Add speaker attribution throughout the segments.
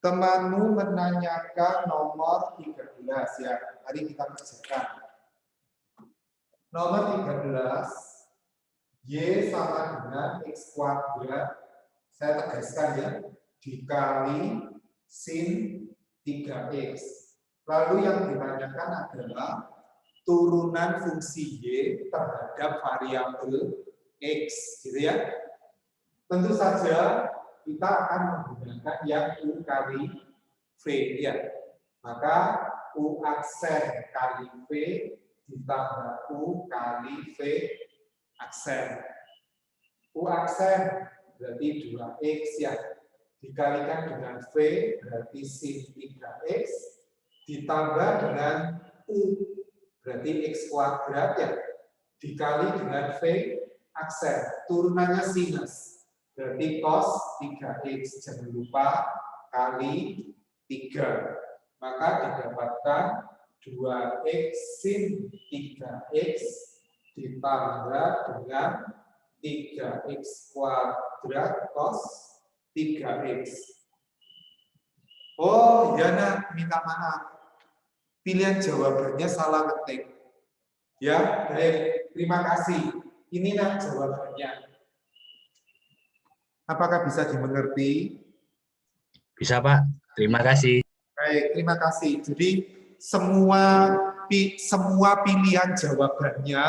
Speaker 1: Temanmu menanyakan nomor 13 ya. Mari kita kerjakan. Nomor 13, Y sama dengan X kuadrat, saya tegaskan ya, dikali sin 3X. Lalu yang ditanyakan adalah turunan fungsi Y terhadap variabel X, gitu ya. Tentu saja kita akan menggunakan yang U kali V, ya. Maka U aksen kali V ditambah U kali V aksen. U aksen berarti 2X ya. Dikalikan dengan V berarti sin 3X. Ditambah dengan U berarti X kuadrat ya. Dikali dengan V aksen. Turunannya sinus. Berarti cos 3X. Jangan lupa kali 3. Maka didapatkan 2X sin 3X ditambah dengan 3X kuadrat cos 3X. Oh, ya nak, minta maaf. Pilihan jawabannya salah ketik. Ya, baik. Terima kasih. Ini nak jawabannya. Apakah bisa dimengerti?
Speaker 2: Bisa, Pak. Terima kasih.
Speaker 1: Baik, terima kasih. Jadi semua pilihan jawabannya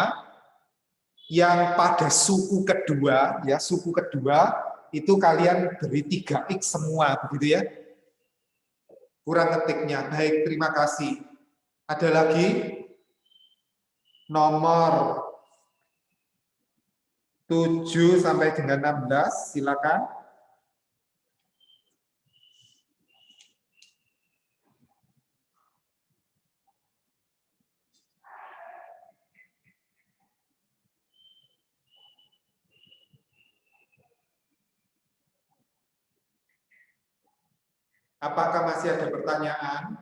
Speaker 1: yang pada suku kedua, ya suku kedua itu kalian beri 3X semua, begitu ya? Kurang ketiknya. Baik, terima kasih. Ada lagi nomor 7 sampai dengan 16, silakan. Apakah masih ada pertanyaan?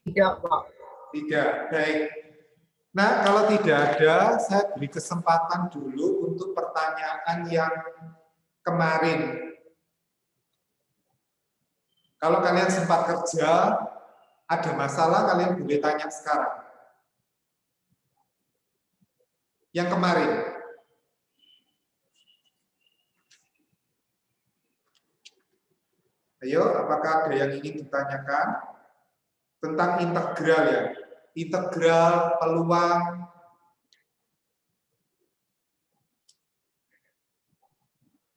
Speaker 3: Tidak, Pak.
Speaker 1: Tidak, baik. Nah, kalau tidak ada, saya beri kesempatan dulu untuk pertanyaan yang kemarin. Kalau kalian sempat kerja, ada masalah, kalian boleh tanya sekarang. Yang kemarin. Ayo, apakah ada yang ingin ditanyakan? Tentang integral ya. Integral peluang.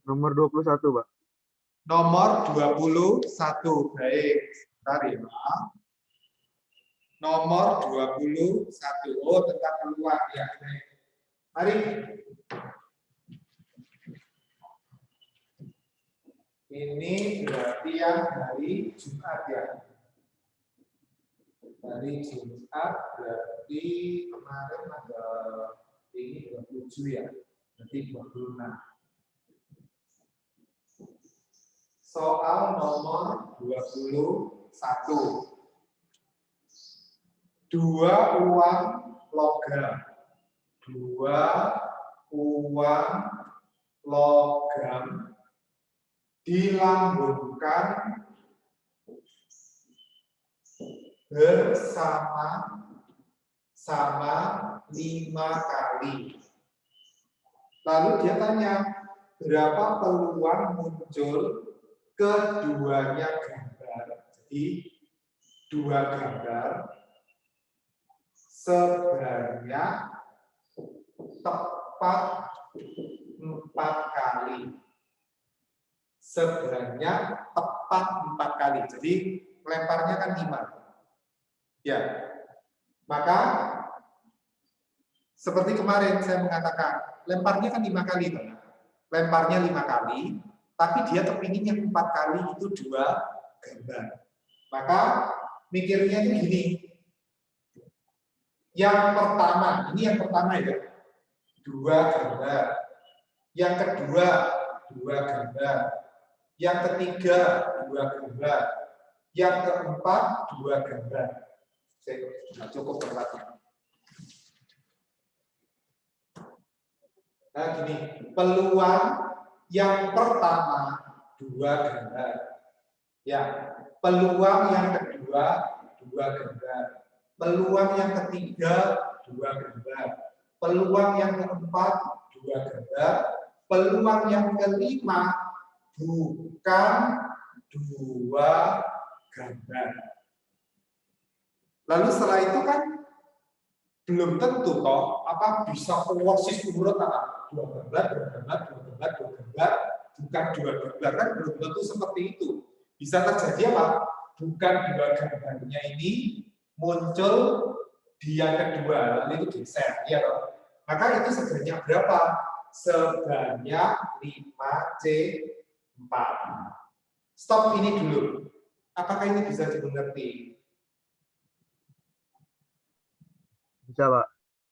Speaker 4: Nomor 21, Pak.
Speaker 1: Nomor 21. Baik. Bentar ya. Nomor 21. Oh, tentang peluang ya. Baik. Mari. Ini berarti yang hari Jumat ya. Hari Jumat berarti kemarin ada ini 27 ya. Berarti 26. Soal nomor 21. Dua uang logam. Dua uang logam dilambungkan bersama-sama 5 kali. Lalu dia tanya, berapa peluang muncul keduanya gambar? Jadi, dua gambar sebanyak tepat 4 kali. Sebanyak tepat 4 kali. Jadi, lemparnya kan 5. Ya. Maka, seperti kemarin saya mengatakan, lemparnya kan 5 kali. Lemparnya 5 kali, tapi dia kepingin yang 4 kali itu 2 gambar. Maka, mikirnya itu gini. Yang pertama, ini yang pertama ya, 2 gambar. Yang kedua, 2 gambar. Yang ketiga, 2 gambar. Yang keempat, 2 gambar. Saya cukup tempatnya. Nah, gini, peluang yang pertama 2 gambar. Ya, peluang yang kedua 2 gambar. Peluang yang ketiga 2 gambar. Peluang yang keempat 2 gambar. Peluang yang kelima bukan 2 gambar. Lalu setelah itu kan belum tentu toh apa bisa persis urut apa 2 gambar, 2 gambar, 2 gambar, 2 gambar, bukan 2 gambar, kan belum tentu seperti itu. Bisa terjadi apa? Bukan 2 gambarnya ini muncul di yang kedua, lalu itu geser, ya toh. Maka itu sebanyak berapa? Sebanyak 5C4. Stop ini dulu. Apakah ini bisa dimengerti?
Speaker 4: Bisa, Pak.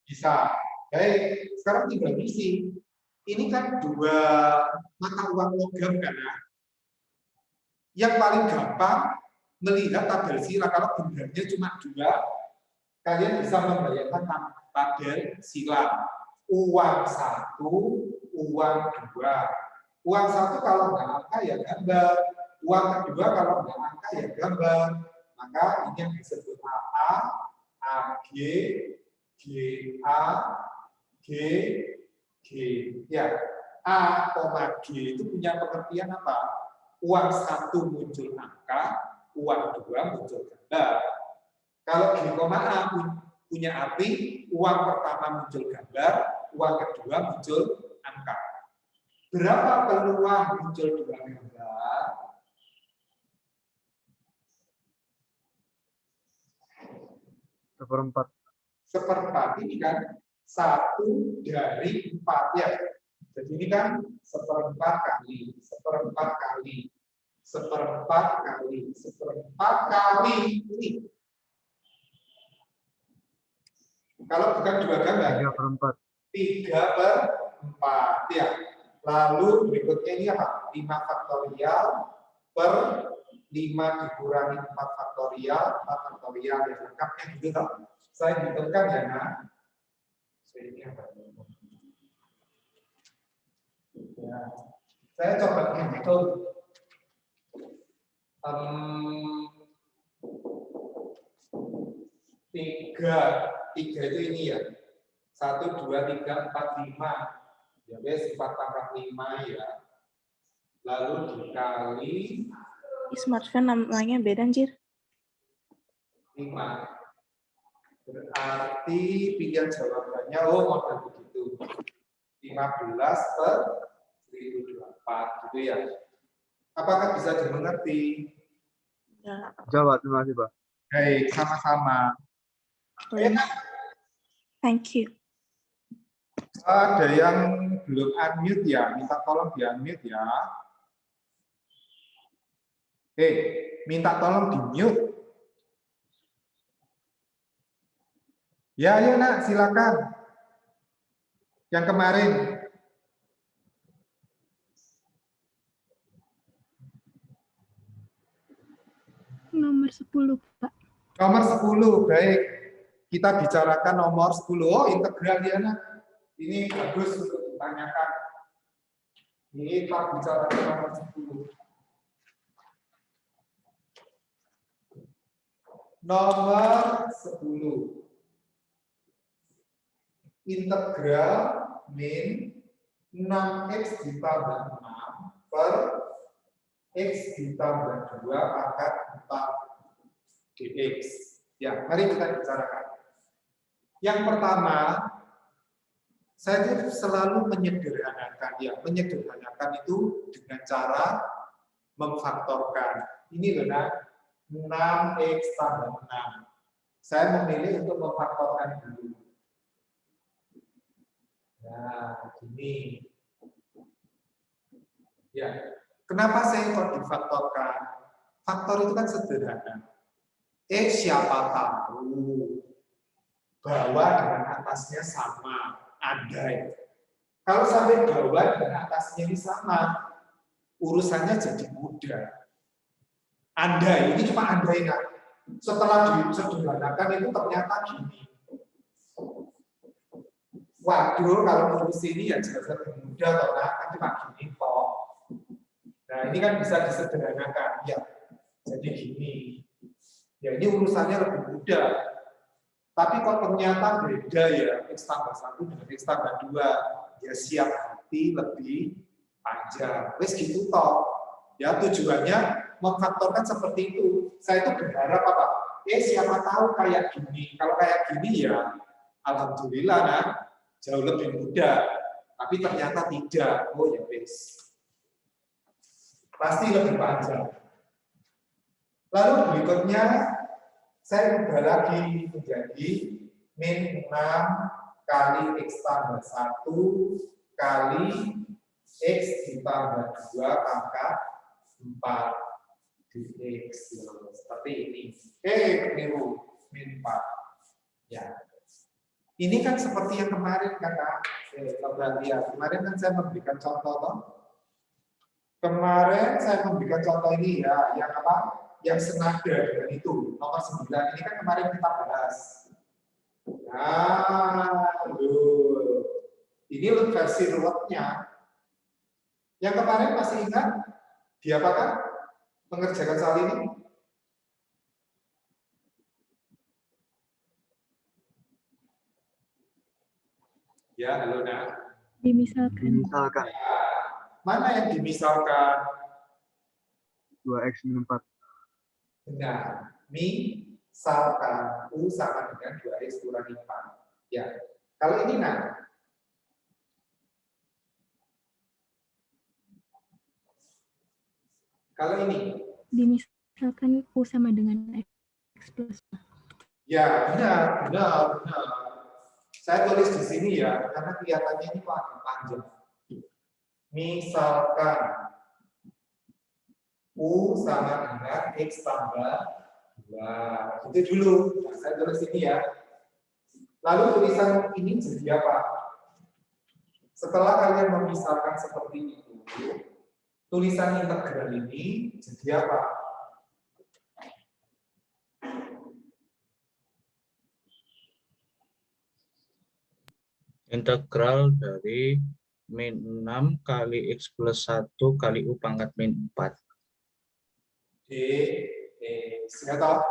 Speaker 1: Bisa. Baik, sekarang tinggal isi. Ini kan 2 mata uang logam kan ya? Yang paling gampang melihat tabel sila, kalau benarnya cuma 2, kalian bisa membayangkan tabel sila. Uang 1, uang 2. Uang 1 kalau nggak angka ya gambar. Uang kedua kalau nggak angka ya gambar. Maka ini yang disebut AA, AG, GA, G. Ya, A, G itu punya pengertian apa? Uang 1 muncul angka, uang 2 muncul gambar. Kalau G, A punya arti uang pertama muncul gambar, uang kedua muncul angka. Berapa peluang muncul 2 gambar?
Speaker 4: Seperempat.
Speaker 1: Seperempat ini kan 1 dari 4 ya. Jadi ini kan seperempat kali, seperempat kali, seperempat kali, seperempat kali ini. Kalau bukan 2 gambar,
Speaker 4: 3/4.
Speaker 1: 3/4 ya. Lalu berikutnya ini apa? 5 faktorial per 5 dikurangi 4 faktorial, 4 faktorial ya lengkapnya gitu toh. Saya hitungkan ya, nah. Ini apa? Ya. Saya coba hitung. 3 itu ini ya. 1, 2, 3, 4, 5. Ya wes 4 tambah 5 ya. Lalu dikali
Speaker 3: Smartphone namanya beda anjir.
Speaker 1: 5. Berarti pilihan jawabannya model begitu. 15 per 1024 gitu ya. Apakah bisa dimengerti?
Speaker 3: Ya,
Speaker 4: Jawab, terima kasih, Pak.
Speaker 1: Baik, sama-sama.
Speaker 3: thank you.
Speaker 1: Ada yang belum unmute ya, minta tolong di unmute ya. Minta tolong di mute. Ya, ya nak, silakan. Yang kemarin.
Speaker 3: Nomor 10, Pak.
Speaker 1: Nomor 10, baik. Kita bicarakan nomor 10. Oh, integral ya nak. Ini bagus untuk ditanyakan. Ini kita bicarakan nomor 10. Nomor 10. Integral min 6x ditambah 6 per x ditambah 2 pangkat 4 dx. Ya, mari kita bicarakan. Yang pertama, saya selalu menyederhanakan. Ya, menyederhanakan itu dengan cara memfaktorkan. Ini benar 6x tambah 6. Saya memilih untuk memfaktorkan dulu. Nah, ini. Ya, kenapa saya kok difaktorkan? Faktor itu kan sederhana. Siapa tahu bawah dengan atasnya sama, andai. Kalau sampai bawah dengan atasnya ini sama, urusannya jadi mudah. Andai, ini cuma andai kan. Setelah disederhanakan itu ternyata gini. Waduh, kalau ngurus ini ya jelas lebih mudah toh, nah, kan cuma gini toh. Nah, ini kan bisa disederhanakan ya. Jadi gini. Ya ini urusannya lebih mudah. Tapi kok ternyata beda ya, X tambah 1 dengan X tambah 2. Ya siap hati lebih panjang. Wes gitu toh. Ya tujuannya memfaktorkan seperti itu. Saya itu berharap apa? Siapa tahu kayak gini. Kalau kayak gini ya alhamdulillah nah, jauh lebih mudah. Tapi ternyata tidak. Oh ya wes. Pasti lebih panjang. Lalu berikutnya saya ubah lagi menjadi min 6 kali X tambah 1 kali X ditambah 2 pangkat 4 dx. Seperti ini. Keliru. Min 4. Ya. Ini kan seperti yang kemarin kakak. Coba lihat. Kemarin kan saya memberikan contoh toh. Kemarin saya memberikan contoh ini ya, yang apa? Yang senada dengan itu. Nomor 9 ini kan kemarin kita bahas. Nah, ini versi ruwetnya. Yang kemarin masih ingat di apakah mengerjakan soal ini? Ya, halo Nak.
Speaker 3: Dimisalkan.
Speaker 4: Misalkan
Speaker 1: Ya. Mana yang dimisalkan?
Speaker 4: 2x min 4.
Speaker 1: Benar. Misalkan U sama dengan 2x kurang 4. Ya. Kalau ini nah. Kalau ini.
Speaker 3: Dimisalkan U sama dengan X plus.
Speaker 1: Ya, benar. Saya tulis di sini ya, karena kelihatannya ini agak panjang. Misalkan U sama dengan X tambah 2. Itu dulu. Nah, saya tulis ini ya. Lalu tulisan ini jadi apa? Setelah kalian memisahkan seperti itu, tulisan integral ini jadi apa?
Speaker 2: Integral dari min 6 kali X plus 1 kali U pangkat min 4.
Speaker 1: Dx. Ya toh?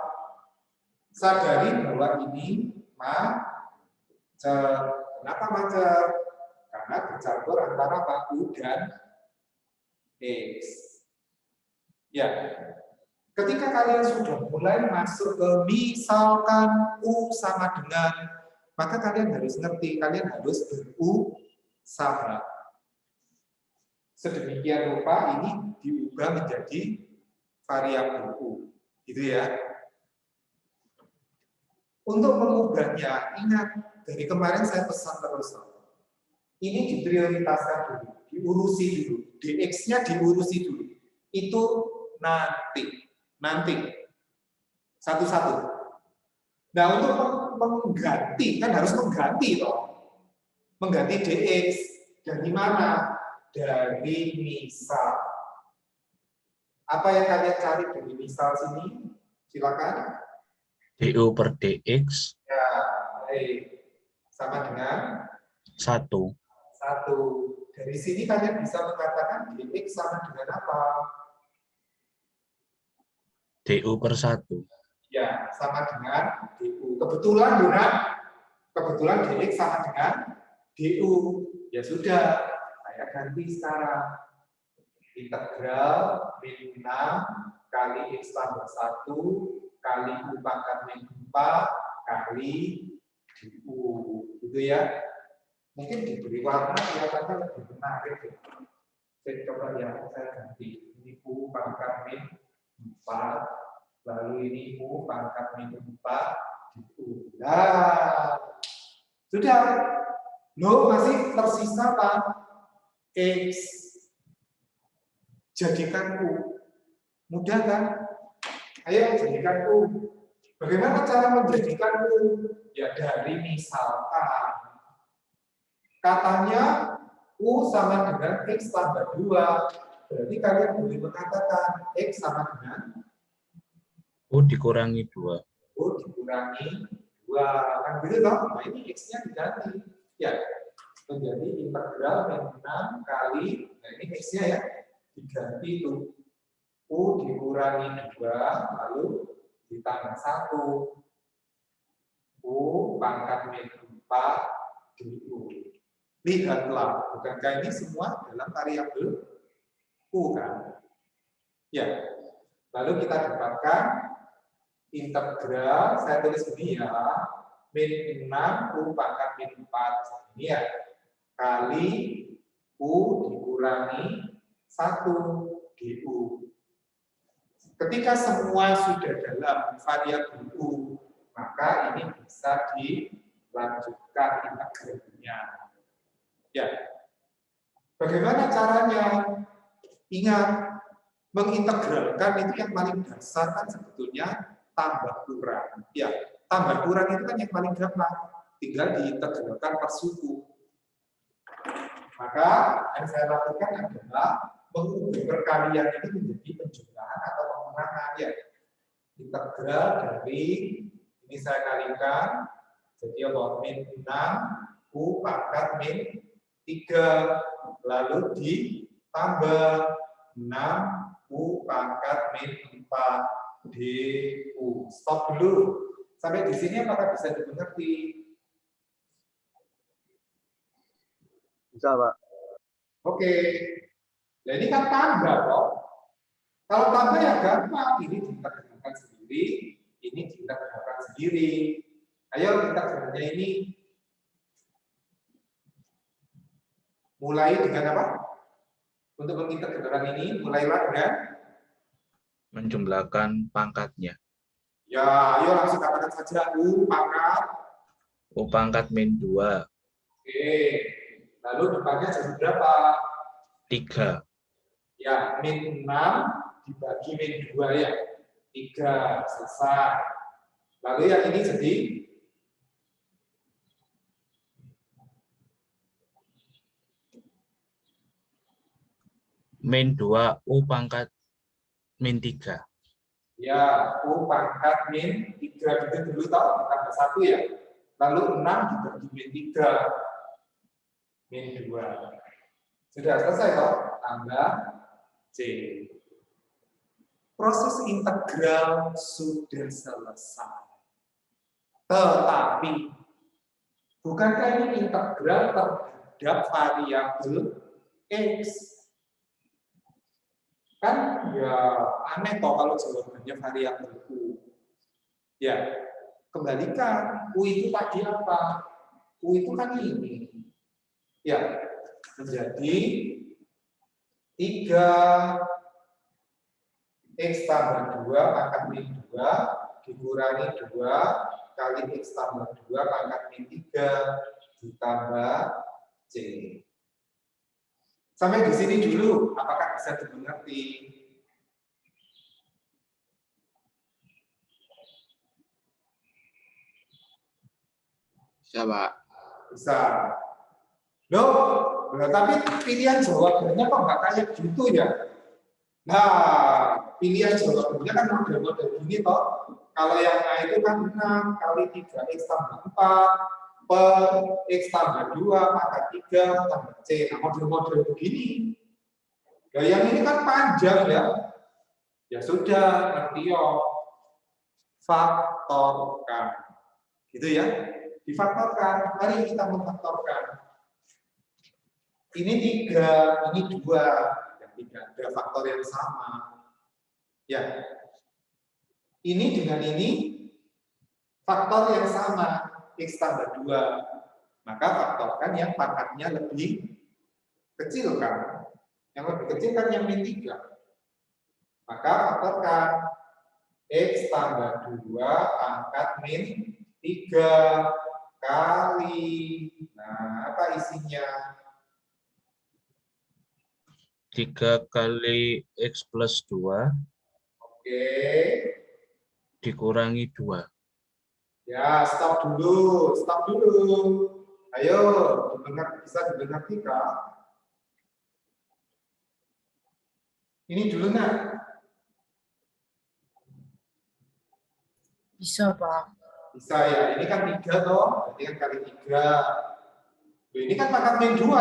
Speaker 1: Sadari bahwa ini macet. Kenapa macet? Karena bercampur antara U dan X. Ya. Ketika kalian sudah mulai masuk ke misalkan U sama dengan, maka kalian harus ngerti, kalian harus berusaha. Sedemikian rupa ini diubah menjadi variabel U. Gitu ya. Untuk mengubahnya, ingat, dari kemarin saya pesan terus. Ini diprioritaskan dulu, diurusi dulu. Dx-nya diurusi dulu. Itu nanti. Satu-satu. Nah, untuk mengganti, kan harus mengganti toh. Mengganti dx dari mana? Dari misal. Apa yang kalian cari dari misal sini? Silakan.
Speaker 2: du per dx.
Speaker 1: Ya, baik. Sama dengan
Speaker 2: 1.
Speaker 1: 1. Dari sini kalian bisa mengatakan dx sama dengan apa?
Speaker 2: du per 1.
Speaker 1: Ya, sama dengan du. Kebetulan, Luna, kebetulan dx sama dengan du. Ya sudah, saya ganti sekarang. Integral min 6 kali x tambah 1 kali u pangkat min 4 kali du. Gitu ya. Mungkin diberi warna kelihatannya lebih menarik. Saya coba ya, saya ganti. Ini u pangkat min 4, lalu ini u pangkat min 4 du. Nah, sudah. Loh, masih tersisa Pak? X. Jadikan U. Mudah kan? Ayo jadikan U. Bagaimana cara menjadikan U? Ya dari misalkan. Katanya U sama dengan X tambah 2. berarti kalian boleh mengatakan X sama dengan
Speaker 2: U dikurangi 2.
Speaker 1: U dikurangi 2. Kan gitu toh? Nah, ini X-nya diganti. Ya, menjadi integral min 6 kali, nah ini X-nya ya, diganti tuh. U dikurangi 2, lalu ditambah 1. U pangkat min 4 du. Lihatlah, bukankah ini semua dalam variabel U kan? Ya. Lalu kita dapatkan integral, saya tulis ini ya, min 6 U pangkat min 4 ini ya, kali U dikurangi 1 du. Ketika semua sudah dalam variabel U, maka ini bisa dilanjutkan integralnya. Ya. Bagaimana caranya? Ingat, mengintegralkan itu yang paling dasar kan sebetulnya tambah kurang. Ya, tambah kurang itu kan yang paling gampang. Tinggal diintegralkan per suku. Maka yang saya lakukan adalah mengubah perkalian ini menjadi penjumlahan atau pengurangan ya. Integral dari ini saya kalikan jadi apa? Min 6 U pangkat min 3 lalu ditambah 6 U pangkat min 4 du. Stop dulu. Sampai di sini apakah bisa dimengerti?
Speaker 4: Bisa, Pak.
Speaker 1: Oke. Nah, ini kan tambah kok. Kalau tambah ya gampang, ini diintegralkan sendiri, ini diintegralkan sendiri. Ayo integralnya ini mulai dengan apa? Untuk mengintegralkan ini mulailah dengan
Speaker 2: Menjumlahkan pangkatnya.
Speaker 1: ya, ayo langsung katakan saja U pangkat.
Speaker 2: U pangkat min 2.
Speaker 1: Oke. Lalu depannya jadi berapa?
Speaker 2: 3.
Speaker 1: Ya, min 6 dibagi min 2 ya. 3 selesai. Lalu yang ini jadi
Speaker 2: min 2 U pangkat min 3.
Speaker 1: ya, U pangkat min 3 gitu dulu toh, ditambah 1 ya. Lalu 6 dibagi min 3. Min 2. Sudah selesai toh? Tambah C. Proses integral sudah selesai. Tetapi, bukankah ini integral terhadap variabel X? Kan ya aneh toh kalau jawabannya variabel U. Ya, kembalikan. U itu tadi apa? U itu kan ini. Ya, menjadi 3 X tambah 2 pangkat min 2 dikurangi 2 kali X tambah 2 pangkat min 3 ditambah C. Sampai di sini dulu, apakah bisa dimengerti?
Speaker 5: Bisa, Pak.
Speaker 1: Bisa. Loh, tapi pilihan jawabannya kok nggak kayak gitu ya? Nah, pilihan jawabannya kan model-model gini toh. Kalau yang A itu kan 6 kali 3X tambah 4 per X tambah 2 pangkat 3 tambah C. Nah, model-model begini. Nah, yang ini kan panjang ya. Ya sudah, ngerti yo. Faktorkan. Gitu ya. Difaktorkan. Mari kita memfaktorkan. Ini 3, ini 2. Yang tidak ada faktor yang sama. Ya. Ini dengan ini faktor yang sama, X tambah 2. Maka faktorkan yang pangkatnya lebih kecil kan. Yang lebih kecil kan yang min 3. Maka faktorkan X tambah 2 pangkat min 3 kali. Nah, apa isinya?
Speaker 2: 3 kali X plus 2
Speaker 1: Oke.
Speaker 2: dikurangi 2.
Speaker 1: Ya, stop dulu. Stop dulu. Ayo, bisa dimengerti Kak? Ini dulu nak.
Speaker 6: Bisa, Pak.
Speaker 1: Bisa ya. Ini kan 3 toh. Berarti kan kali 3. Ini kan pangkat min 2.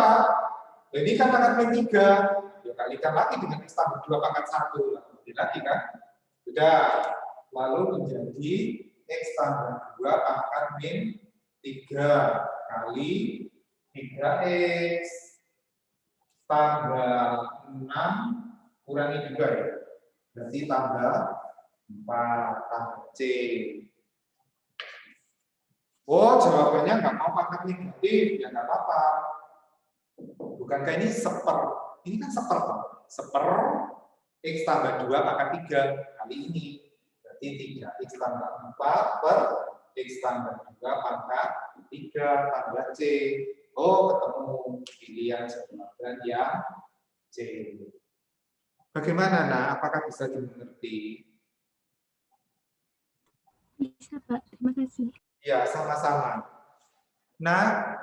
Speaker 1: Ini kan pangkat min 3. Ya kalikan lagi dengan X tambah 2 pangkat 1. Jadi lagi kan. Sudah. Lalu menjadi X tambah 2 pangkat min 3 kali 3X tambah 6 kurangi 2 ya. Berarti tambah 4 tambah C. Oh, jawabannya nggak mau pangkat negatif, ya nggak apa-apa. Bukankah ini seper? Ini kan seper, Pak. Seper X tambah 2 pangkat 3 kali ini. Berarti 3X tambah 4 per X tambah 2 pangkat 3 tambah C. Oh, ketemu pilihan jawaban yang C. Bagaimana, Nak? Apakah bisa dimengerti?
Speaker 3: Bisa, Pak. Terima kasih.
Speaker 1: Ya, sama-sama. Nah,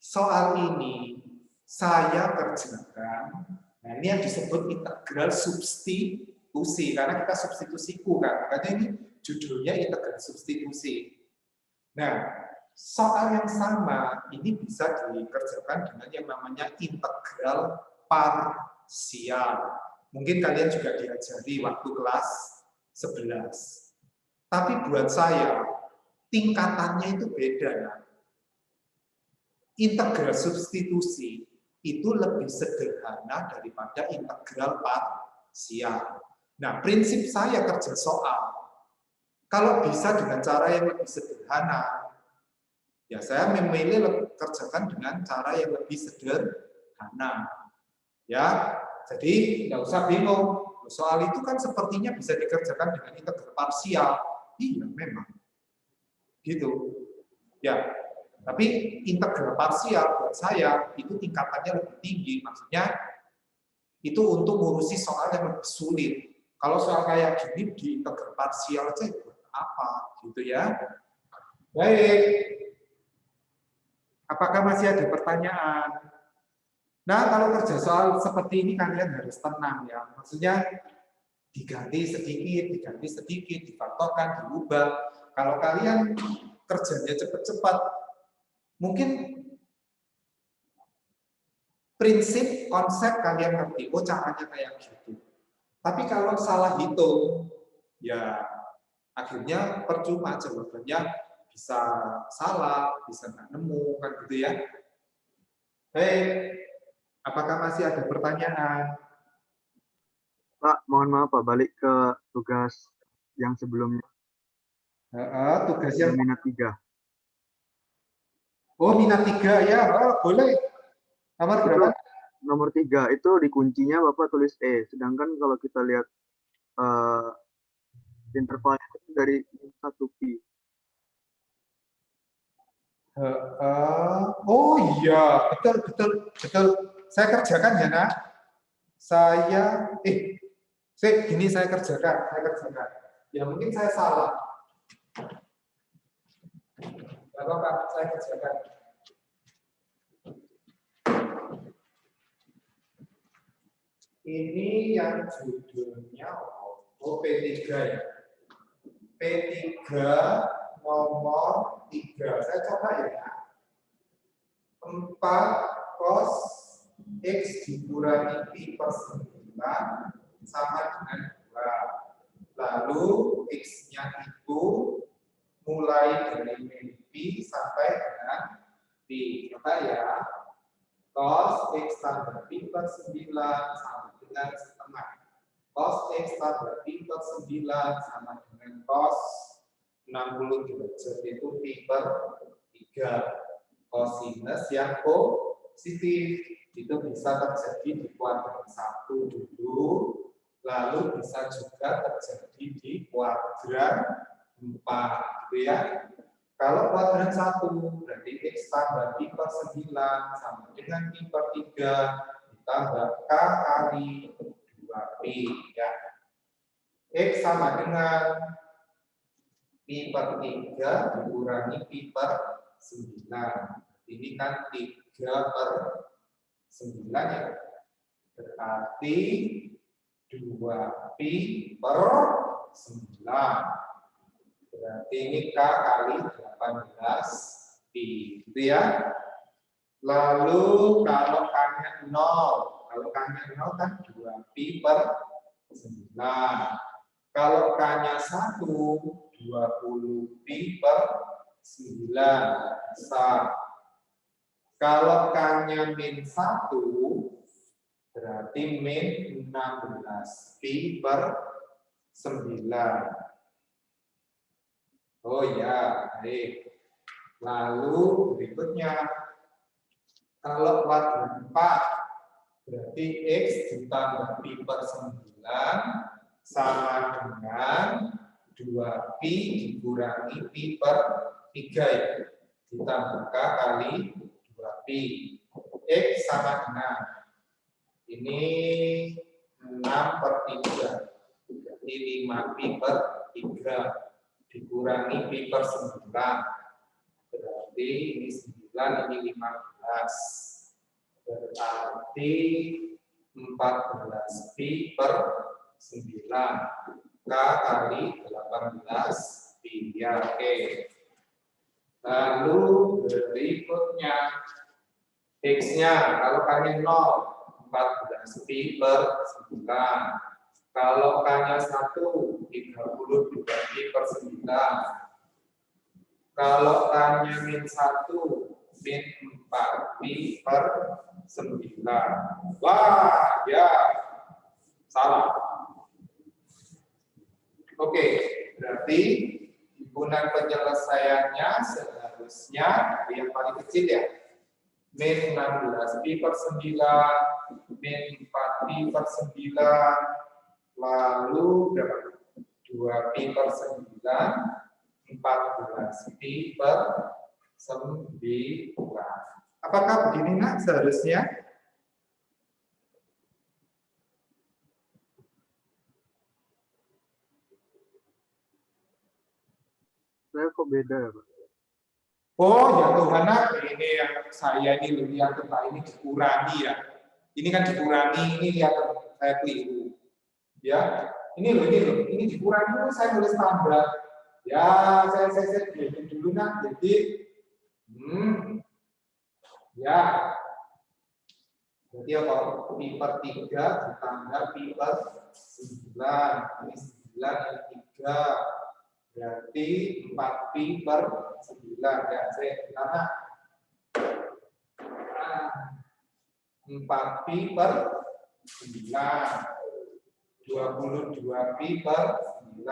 Speaker 1: soal ini saya kerjakan. Nah, ini yang disebut integral substitusi. Karena kita substitusi Q kan. Makanya ini judulnya integral substitusi. Nah, soal yang sama ini bisa dikerjakan dengan yang namanya integral parsial. Mungkin kalian juga diajari waktu kelas 11. Tapi buat saya, tingkatannya itu beda ya. Integral substitusi itu lebih sederhana daripada integral parsial. Nah, prinsip saya kerja soal, kalau bisa dengan cara yang lebih sederhana, ya saya memilih kerjakan dengan cara yang lebih sederhana. Ya, jadi nggak usah bingung. Soal itu kan sepertinya bisa dikerjakan dengan integral parsial. Iya, memang. Gitu. Ya, tapi integral parsial buat saya itu tingkatannya lebih tinggi. Maksudnya itu untuk ngurusi soal yang lebih sulit. Kalau soal kayak gini di integral parsial aja buat apa gitu ya. Baik. Apakah masih ada pertanyaan? Nah, kalau kerja soal seperti ini kalian harus tenang ya. Maksudnya diganti sedikit, difaktorkan, diubah. Kalau kalian kerjanya cepat-cepat, mungkin prinsip, konsep kalian ngerti, oh caranya kayak gitu. Tapi kalau salah hitung, ya akhirnya percuma, jawabannya bisa salah, bisa nggak nemu, kan gitu ya. Baik, apakah masih ada pertanyaan?
Speaker 4: Pak, mohon maaf Pak, balik ke tugas yang sebelumnya.
Speaker 1: Tugas yang
Speaker 4: Minat 3.
Speaker 1: oh minat 3 ya, boleh. Nomor berapa?
Speaker 4: Nomor 3 itu di kuncinya Bapak tulis E. Sedangkan kalau kita lihat intervalnya itu dari 1 pi.
Speaker 1: Oh iya, betul. Saya kerjakan ya, Nak. Gini saya kerjakan. Ya mungkin saya salah. Gak apa-apa, saya kerjakan. Ini yang judulnya P3 ya. P3 nomor 3. Saya coba ya. 4 cos X dikurangi pi per 9 sama dengan 2. Lalu X-nya itu mulai dari min pi sampai dengan pi. Coba ya. Cos X tambah pi per 9 sama dengan setengah. Cos X tambah pi per 9 sama dengan cos 60 derajat itu pi per 3. Kosinus yang positif itu bisa terjadi di kuadran 1 dulu, lalu bisa juga terjadi di kuadran 4, gitu ya. Kalau kuadran 1 berarti X tambah pi per 9 sama dengan pi per 3 ditambah K kali 2pi ya. X sama dengan pi per 3 dikurangi pi per 9. Ini kan 3 per 9 ya. berarti 2pi per 9. Berarti ini K kali 18pi, gitu ya. Lalu kalau K-nya 0, kalau K-nya 0 kan 2pi per 9. Kalau K-nya 1, 20pi per 9. Bisa. Kalau K-nya min 1, berarti min 16pi per 9. Oh ya, baik. Lalu berikutnya, kalau kuadran 4, berarti X ditambah pi per 9 sama dengan 2pi dikurangi pi per 3 ya. Ditambah K kali 2pi. X sama dengan, ini 6 per 3. Berarti 5pi per 3. Dikurangi pi per 9. Berarti ini 9, ini 15. Berarti 14pi per 9. K kali 18pi. Ya, oke. Lalu berikutnya X-nya, kalau K-nya 0, 14pi per 9. Kalau K-nya 1, 32pi per 9. Kalau K-nya min 1, min 4pi per 9. Wah, ya. Salah. Oke, berarti himpunan penyelesaiannya seharusnya yang paling kecil ya. Min 16pi per 9, min 4pi per 9, lalu berapa? 2pi per 9, 14pi per 9. Apakah begini nak seharusnya?
Speaker 4: Saya kok beda ya, Pak?
Speaker 1: Oh ya Tuhan, ini yang saya ini lihat tempat ini dikurangi ya. Ini kan dikurangi, ini lihat saya keliru. Ya, ini loh, ini dikurangi, saya nulis tambah. Ya, saya bikin dulu nak. Jadi, ya, jadi apa? Pi per 3 ditambah pi per 9. Ini 9, ini 3. Berarti 4pi per 9. Ya, saya karena 4pi per 9. 22pi per 9.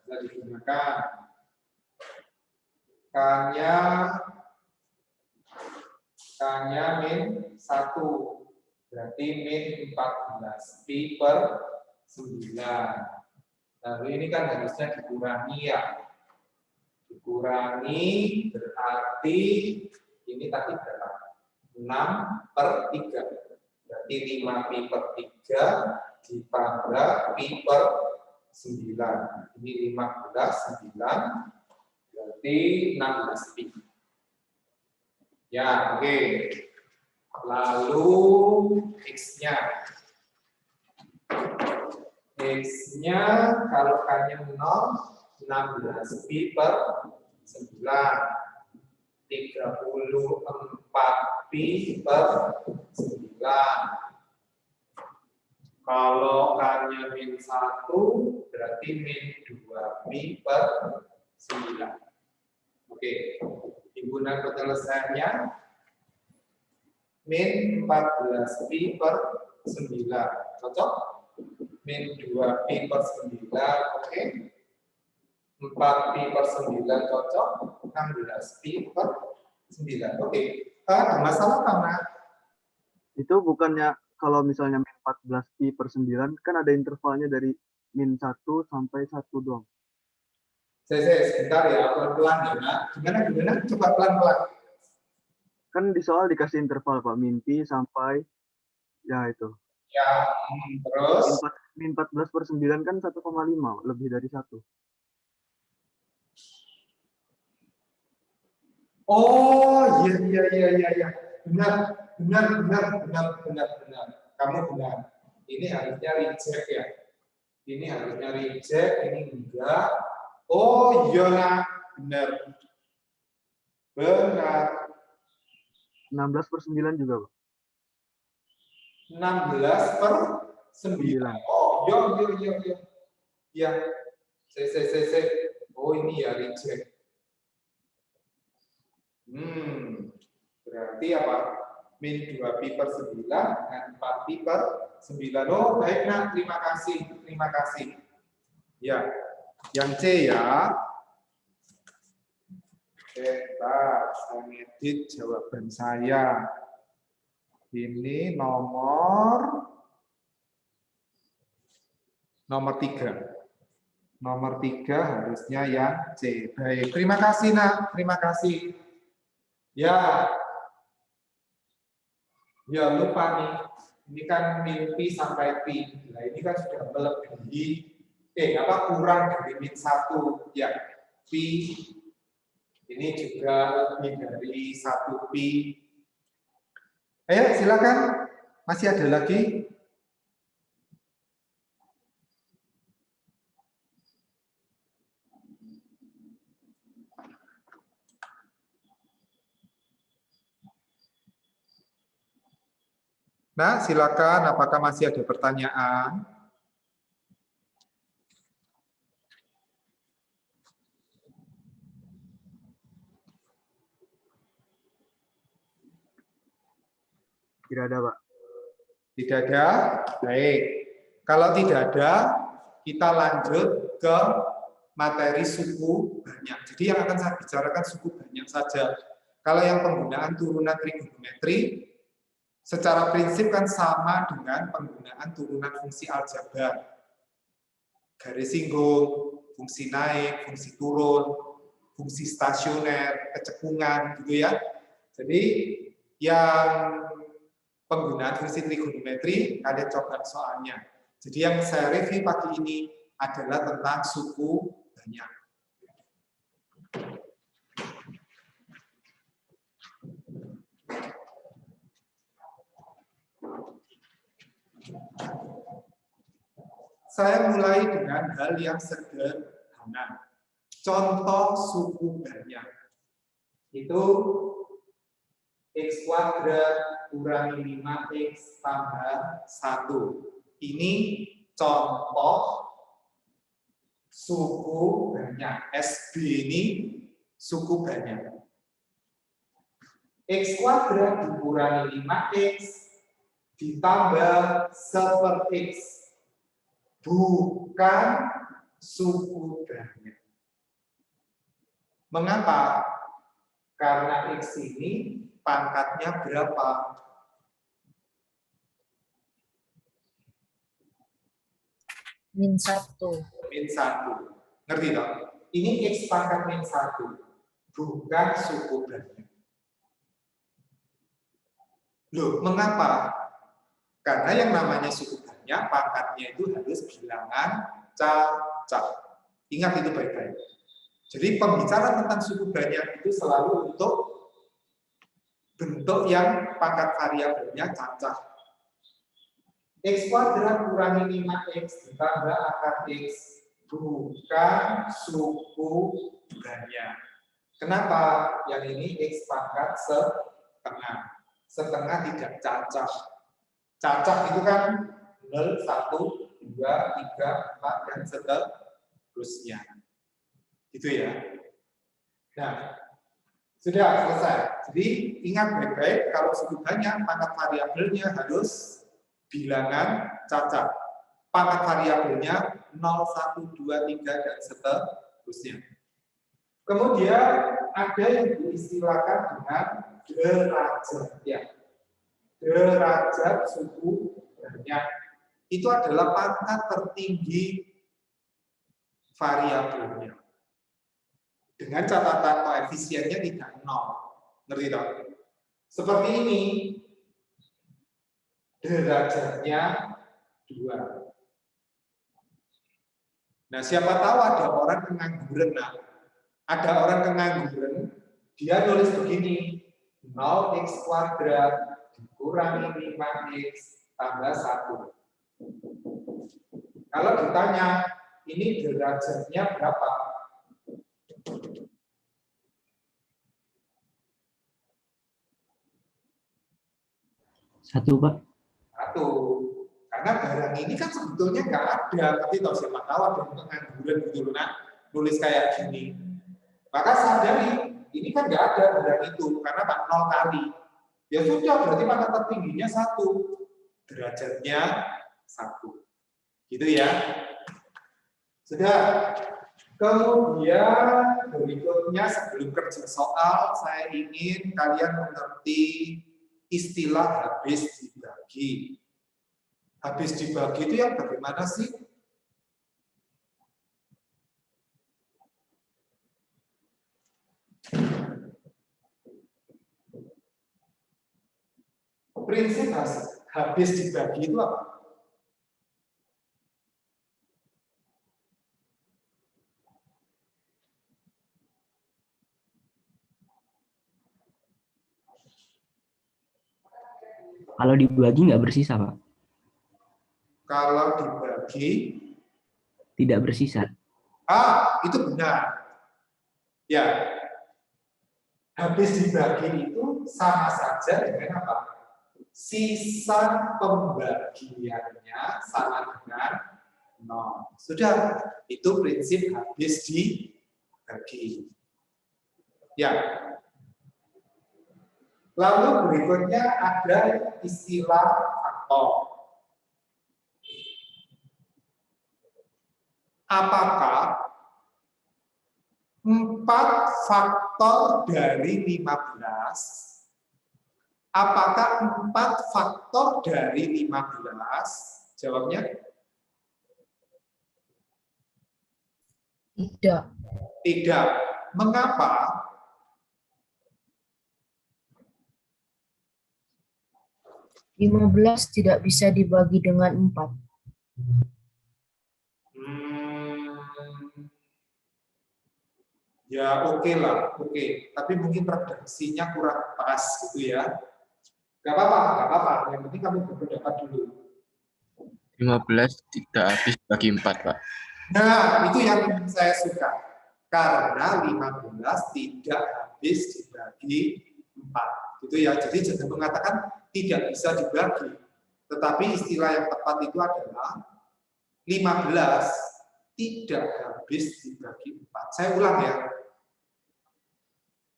Speaker 1: Bisa digunakan. K-nya min 1. Berarti min 14pi per 9. Lalu ini kan harusnya dikurangi ya. Dikurangi berarti ini tadi berapa? 6 per 3. Berarti 5pi per 3 ditambah pi per 9. Ini 15, 9. Berarti 16pi. Ya, oke. Lalu X-nya. X-nya kalau K-nya 0, 16pi per 9. 34pi per 9. Kalau K-nya min 1, berarti min 2pi per 9. Oke. Himpunan penyelesaiannya min 14pi per 9. Cocok? Min 2pi per 9, oke. 4pi per 9 cocok. 16pi per 9, oke. Ada masalah mana?
Speaker 4: Itu bukannya kalau misalnya min 14pi per 9, kan ada intervalnya dari min 1 sampai 1 doang.
Speaker 1: Saya sebentar ya, pelan-pelan ya. Nah, gimana? Coba pelan-pelan.
Speaker 4: Kan di soal dikasih interval, Pak. Min pi sampai, ya itu.
Speaker 1: Ya, terus?
Speaker 4: Min 14 per 9 kan 1,5, lebih dari 1.
Speaker 1: Oh, iya. Benar. kamu benar. Ini harusnya reject ya. Ini harusnya reject, ini enggak. Oh iya nak, benar. Benar.
Speaker 4: 16/9 juga, Pak.
Speaker 1: 16/9. Oh iya, iya, iya, iya. Ya, saya. Oh ini ya reject. Berarti apa? Min 2pi/9 dengan 4pi/9. Oh baik nak, terima kasih. Ya, yang C ya. Bentar, saya ngedit jawaban saya. Ini nomor 3. Nomor 3 harusnya yang C. Baik, terima kasih nak, terima kasih. Ya, lupa nih. Ini kan min pi sampai pi. Nah ini kan sudah melebihi, kurang dari min 1. Ya, pi. Ini juga lebih dari 1 pi. Ayo silakan. Masih ada lagi? Nah, silakan. Apakah masih ada pertanyaan?
Speaker 4: Tidak ada, Pak.
Speaker 1: Tidak ada? Baik. Kalau tidak ada, kita lanjut ke materi suku banyak. Jadi yang akan saya bicarakan suku banyak saja. Kalau yang penggunaan turunan trigonometri, secara prinsip kan sama dengan penggunaan turunan fungsi aljabar. Garis singgung, fungsi naik, fungsi turun, fungsi stasioner, kecekungan, gitu ya. Jadi yang penggunaan fungsi trigonometri, kalian coba soalnya. Jadi yang saya review pagi ini adalah tentang suku banyak. Saya mulai dengan hal yang sederhana. Contoh suku banyak. Itu X kuadrat kurangi 5X tambah 1. Ini contoh suku banyak. SB ini suku banyak. X kuadrat dikurangi 5X ditambah 1/X. Bukan suku banyak. Mengapa? Karena X ini pangkatnya berapa?
Speaker 6: Min 1.
Speaker 1: Min 1. Ngerti dong? Ini X pangkat min 1. Bukan suku banyak. Loh, mengapa? Karena yang namanya suku banyak, pangkatnya itu harus bilangan cacat. Ingat itu baik-baik. Jadi pembicaraan tentang suku banyak itu selalu untuk bentuk yang pangkat variabelnya cacat. X kuadrat kurangi 5X ditambah akar X bukan suku banyak. Kenapa? Yang ini X pangkat setengah. Setengah tidak cacat. Cacat itu kan 0, 1, 2, 3, 4, dan seterusnya. Gitu ya. Nah, sudah selesai. Jadi ingat baik-baik, kalau suku banyak, pangkat variabelnya harus bilangan cacat. Pangkat variabelnya 0, 1, 2, 3, dan seterusnya. Kemudian ada yang diistilahkan dengan derajat. Ya. Derajat suku banyak. Itu adalah pangkat tertinggi variabelnya. Dengan catatan koefisiennya tidak 0. Ngerti dong? Seperti ini. Derajatnya 2. Nah, siapa tahu ada orang pengangguran. Nah, ada orang pengangguran, dia nulis begini, 0x kuadrat dikurangi 5x tambah 1. Kalau ditanya, ini derajatnya berapa?
Speaker 7: 1, Pak.
Speaker 1: 1. Karena barang ini kan sebetulnya nggak ada, tapi tahu siapa tahu ada yang pengangguran gitu loh, nah, nulis kayak gini. Maka sadari, ini kan nggak ada barang itu, karena Pak 0 kali. Ya sudah, berarti pangkat tertingginya 1. Derajatnya 1. Gitu ya. Sudah. Kemudian berikutnya sebelum kerja soal, saya ingin kalian mengerti istilah habis dibagi. Habis dibagi itu yang bagaimana sih? Prinsip habis dibagi itu apa?
Speaker 7: Kalau dibagi nggak bersisa, Pak.
Speaker 1: Kalau dibagi,
Speaker 7: Tidak bersisa.
Speaker 1: itu benar. Ya, habis dibagi itu sama saja dengan apa? Sisa pembagiannya sama dengan 0. Sudah, itu prinsip habis dibagi. Ya. Lalu berikutnya ada istilah faktor. Apakah 4 faktor dari 15? Apakah 4 faktor dari 15? Jawabnya?
Speaker 6: Tidak.
Speaker 1: Tidak. Mengapa?
Speaker 6: Lima belas tidak bisa dibagi dengan 4.
Speaker 1: Ya oke lah, oke. Tapi mungkin redaksinya kurang pas gitu ya. Gak apa-apa, gak apa-apa. Yang penting kamu berpendapat dulu.
Speaker 5: 15 tidak habis bagi 4, Pak.
Speaker 1: Nah, itu yang saya suka. Karena 15 tidak habis dibagi 4. Gitu ya. Jadi jangan mengatakan tidak bisa dibagi. Tetapi istilah yang tepat itu adalah 15 tidak habis dibagi 4. Saya ulang ya.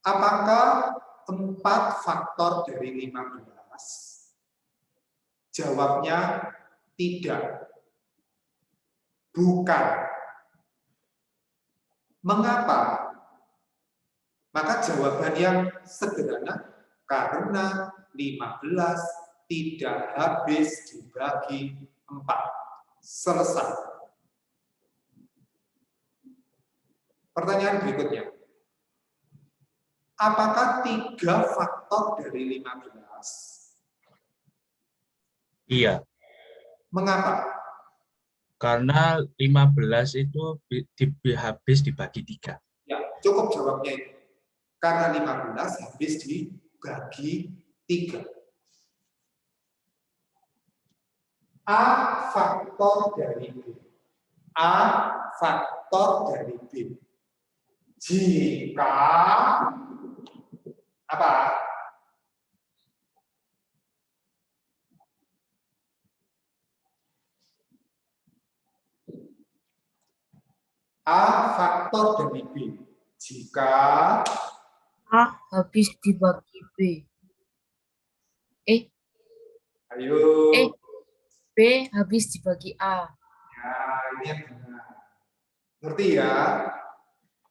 Speaker 1: Apakah 4 faktor dari 15? Jawabnya tidak. Bukan. Mengapa? Maka jawaban yang sederhana, karena 15 tidak habis dibagi 4. Selesai. Pertanyaan berikutnya. Apakah 3 faktor dari 15?
Speaker 2: Iya,
Speaker 1: Mengapa?
Speaker 2: karena 15 itu habis dibagi 3.
Speaker 1: Ya, cukup jawabnya itu. Karena 15 habis dibagi 3. A faktor dari B. A faktor dari B. Jika apa? A faktor dari B. Jika
Speaker 6: A habis dibagi B.
Speaker 1: ayo.
Speaker 6: B habis dibagi A.
Speaker 1: Ya, ini yang benar. Ngerti ya?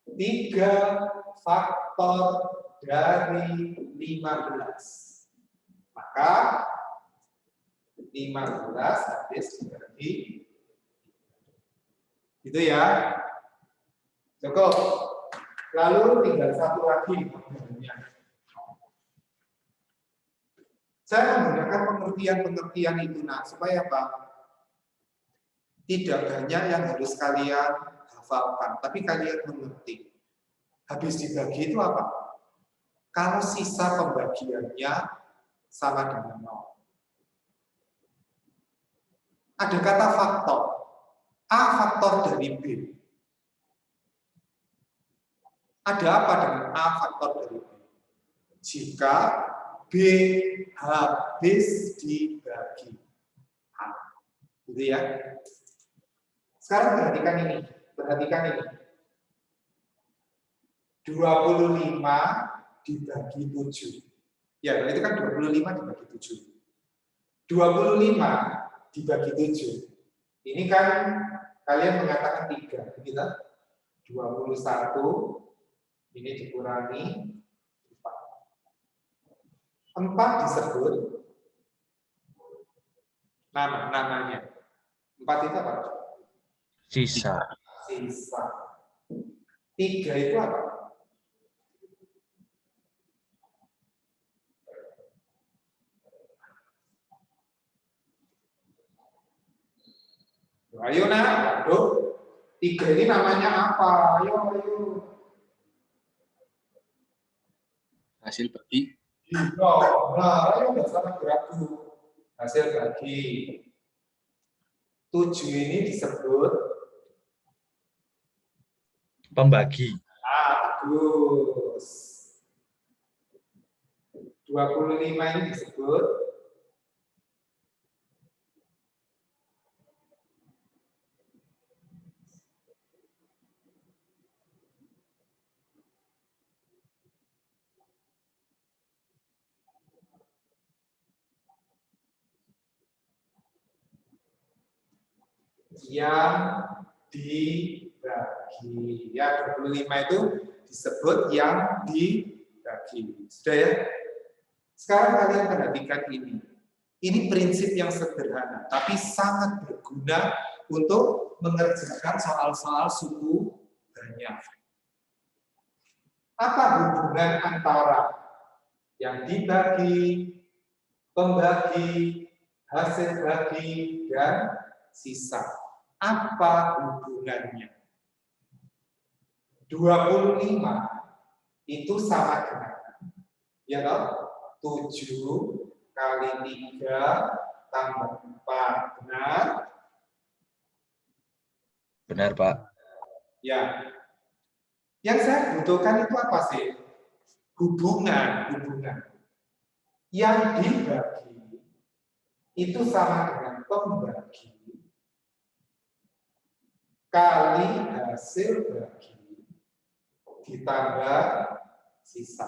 Speaker 1: 3 faktor dari 15. Maka 15 habis dibagi. Gitu ya. Cukup. Lalu tinggal satu lagi modelnya. Saya menggunakan pengertian-pengertian itu, supaya apa? Tidak banyak yang harus kalian hafalkan, tapi kalian mengerti. Habis dibagi itu apa? Kalau sisa pembagiannya sama dengan 0. ada kata faktor. A faktor dari B. Ada apa dengan A faktor dari B? Jika B habis dibagi A. Gitu ya. Sekarang perhatikan ini. Perhatikan ini. 25 dibagi 7. Ya, itu kan 25 dibagi 7. 25 dibagi 7. Ini kan kalian mengatakan 3. Gitu. 21 ini dikurangi 4. 4 disebut namanya. 4 itu apa?
Speaker 2: Sisa.
Speaker 1: Sisa. 3 itu apa? Ayo nak, aduh. 3 ini namanya apa? Ayo.
Speaker 5: Hasil bagi.
Speaker 1: Nah, ayo nggak salah gerak dulu. Hasil bagi 7 ini disebut
Speaker 2: Pembagi.
Speaker 1: bagus. 25 ini disebut yang dibagi. Ya, 25 itu disebut yang dibagi. Sudah ya? Sekarang kalian perhatikan ini. Ini prinsip yang sederhana, tapi sangat berguna untuk mengerjakan soal-soal suku banyak. Apa hubungan antara yang dibagi, pembagi, hasil bagi, dan sisa? Apa hubungannya? 25 itu sama dengan, ya toh? 7 kali 3 tambah 4. Benar?
Speaker 2: Benar, Pak.
Speaker 1: Ya. Yang saya butuhkan itu apa sih? Hubungan. Yang dibagi itu sama dengan pembagi kali hasil bagi ditambah sisa.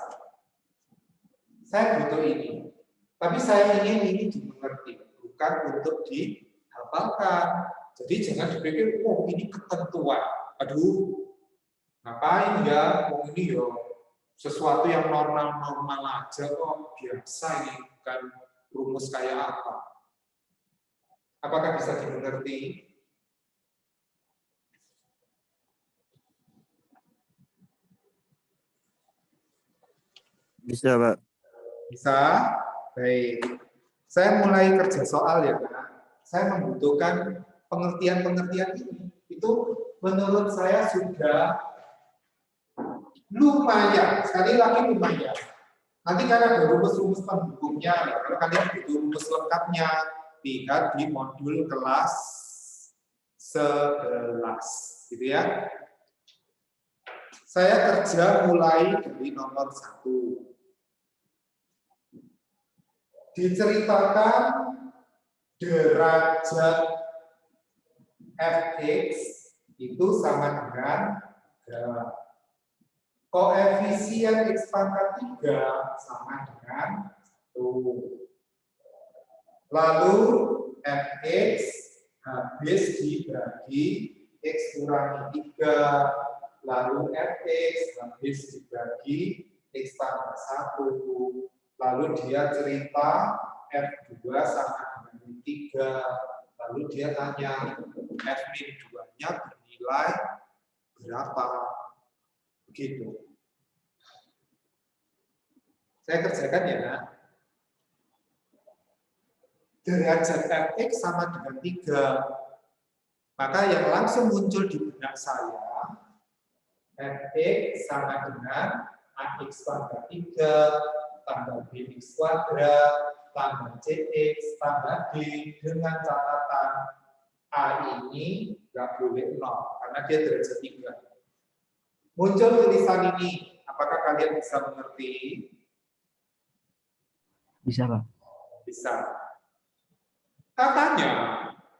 Speaker 1: Saya butuh ini. Tapi saya ingin ini dimengerti, bukan untuk dihafalkan. Jadi jangan dipikir, oh ini ketentuan. Aduh, ngapain ya? Oh ini ya sesuatu yang normal-normal aja kok, biasa ini, bukan rumus kayak apa. Apakah bisa dimengerti?
Speaker 4: Bisa, Pak.
Speaker 1: Bisa? Baik. Saya mulai kerja soal ya, Kak. Saya membutuhkan pengertian-pengertian ini. Itu menurut saya sudah lumayan. Sekali lagi lumayan. Nanti kan ada rumus-rumus pendukungnya. Ya. Kalau kalian butuh rumus lengkapnya, lihat di modul kelas 11. Gitu ya. Saya kerja mulai dari nomor 1. Diceritakan derajat fx itu sama dengan koefisien x pangkat 3 sama dengan 1. Lalu fx habis dibagi x kurangi 3. Lalu fx habis dibagi x tambah 1. Lalu dia cerita F2 sama dengan 3. Lalu dia tanya F-2-nya bernilai berapa? Begitu. Saya kerjakan ya, nah. Derajat Fx sama dengan 3. Maka yang langsung muncul di benak saya, Fx sama dengan AX pangkat 3 tambah bx kuadrat tambah cx tambah d dengan catatan A ini nggak boleh 0, karena dia derajat 3. Muncul tulisan ini, apakah kalian bisa mengerti?
Speaker 7: Bisa, Pak.
Speaker 1: Bisa. Katanya,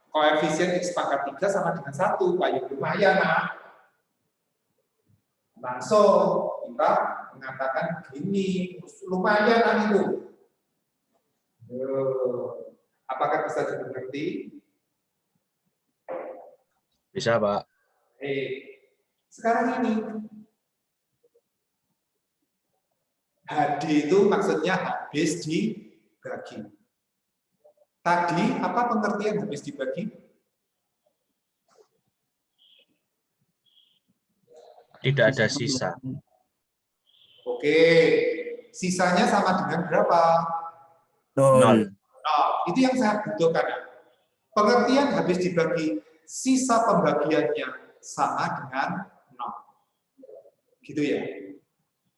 Speaker 1: koefisien X pangkat 3 sama dengan 1, Pak, lumayan, nah. Langsung kita mengatakan begini, lumayan kan itu. Apakah bisa dimengerti?
Speaker 2: Bisa, Pak.
Speaker 1: Sekarang ini HD itu maksudnya habis dibagi. Tadi apa pengertian habis dibagi?
Speaker 2: Tidak ada sisa.
Speaker 1: Oke, sisanya sama dengan berapa?
Speaker 2: 0.
Speaker 1: Nah, itu yang saya butuhkan. Pengertian habis dibagi, sisa pembagiannya sama dengan 0. Gitu ya.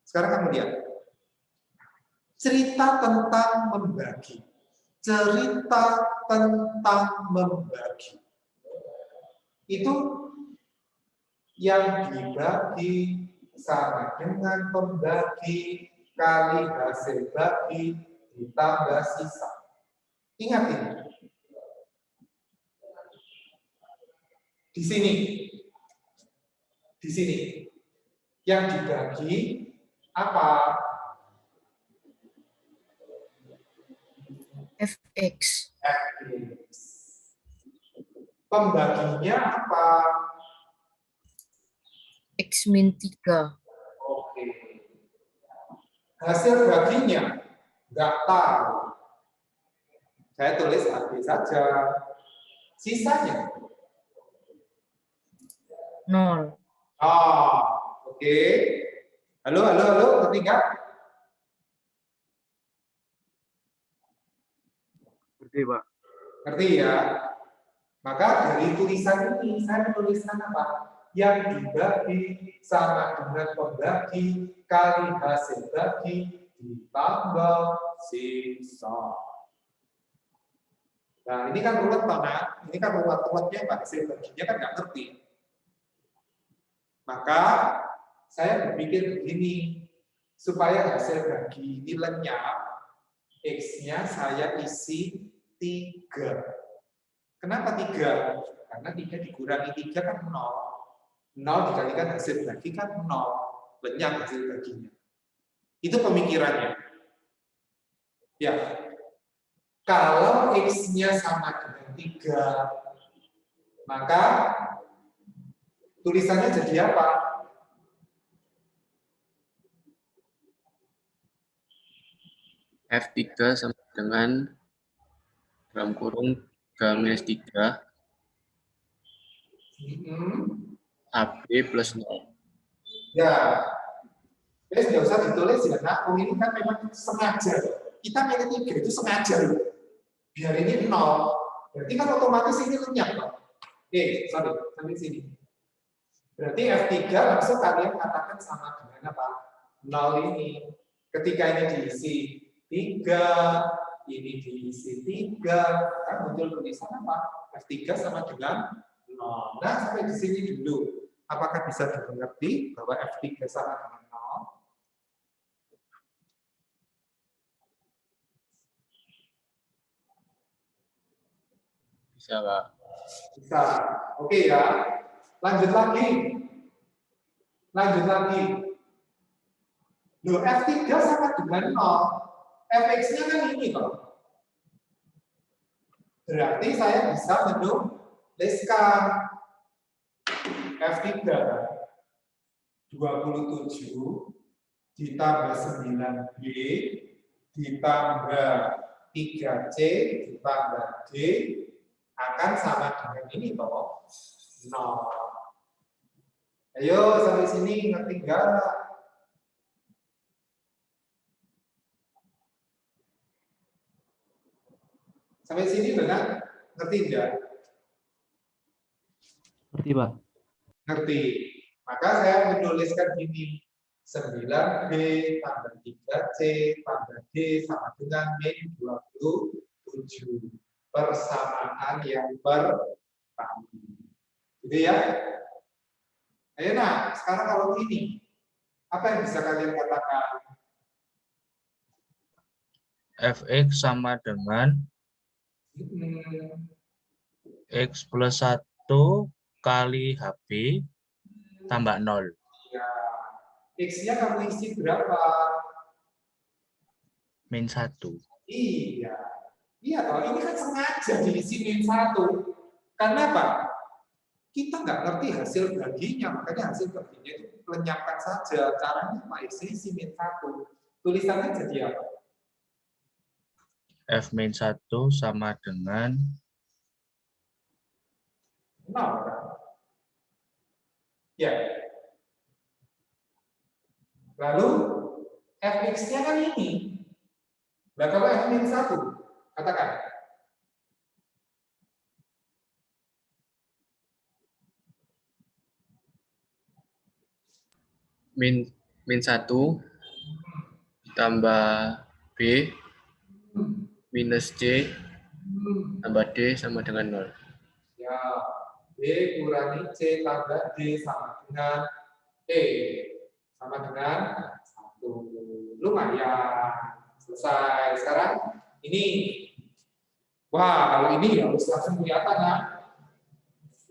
Speaker 1: Sekarang kamu lihat. Cerita tentang membagi. Cerita tentang membagi. Itu yang dibagi sama dengan pembagi kali hasil bagi ditambah sisa. Ingat ini. Di sini. Di sini. Yang dibagi apa?
Speaker 6: Fx.
Speaker 1: Fx. Pembaginya apa?
Speaker 6: X min 3.
Speaker 1: Oke. Hasil baginya nggak tahu. Saya tulis AB saja. Sisanya
Speaker 6: 0.
Speaker 1: oke. Halo, ngerti nggak?
Speaker 4: Ngerti, Pak.
Speaker 1: Ngerti ya? Maka dari tulisan ini saya menuliskan apa? Yang dibagi sama dengan pembagi kali hasil bagi ditambah sisa. Nah, ini kan ruwet banget. Ini kan ruwet-ruwetnya Pak, hasil baginya kan nggak ngerti. Maka saya berpikir begini, supaya hasil bagi ini lenyap, X-nya saya isi 3. Kenapa 3? Karena 3 dikurangi 3 kan 0. 0 dikalikan hasil bagi kan 0. Lenyap hasil baginya. Itu pemikirannya. Ya. Kalau X-nya sama dengan 3, maka tulisannya jadi apa?
Speaker 5: F3 sama dengan dalam kurung 3-3 AB plus 0.
Speaker 1: Ya, guys, nggak usah ditulis ya, nah, ini kan memang sengaja. Kita milih 3 itu sengaja loh. Biar ini 0. Berarti kan otomatis ini lenyap, Pak. Sorry, sampai sini. Berarti F3 langsung kalian katakan sama dengan apa? 0 ini. Ketika ini diisi 3, ini diisi 3, kan muncul tulisan apa? F3 sama dengan 0. Nah, sampai di sini dulu. Apakah bisa dimengerti bahwa F3 sama dengan 0?
Speaker 5: Bisa, Pak.
Speaker 1: Bisa. Oke ya. Lanjut lagi. Loh, F3 sama dengan 0. Fx-nya kan ini, Pak. Berarti saya bisa menuliskan F3 27 ditambah 9B ditambah 3C ditambah D akan sama dengan ini, toh 0. Ayo sampai sini ngerti enggak? Sampai sini benar? Ngerti enggak?
Speaker 7: Ngerti, Pak.
Speaker 1: Ngerti. Maka saya menuliskan ini 9B tambah 3C tambah D sama dengan min 27. Persamaan yang pertama. Gitu ya. Ayo nah, sekarang kalau ini, apa yang bisa kalian katakan?
Speaker 2: Fx sama dengan X plus 1 kali HP tambah 0.
Speaker 1: Ya, X-nya kamu isi berapa?
Speaker 2: Min 1.
Speaker 1: Iya. Iya toh, ini kan sengaja diisi min 1. Karena apa? Kita nggak ngerti hasil baginya, makanya hasil baginya itu lenyapkan saja. Caranya apa? Isi min 1. Tulisannya jadi apa?
Speaker 2: F min 1 sama dengan
Speaker 1: 0 kan? Ya. Lalu fx-nya kan ini. Nah, kalau f min 1, katakan.
Speaker 5: min 1 tambah B minus C tambah D sama dengan 0.
Speaker 1: Ya, B kurangi C tambah D sama dengan E. Sama dengan 1. Lumayan. Selesai. Sekarang ini. Wah, kalau ini ya harus langsung kelihatan ya.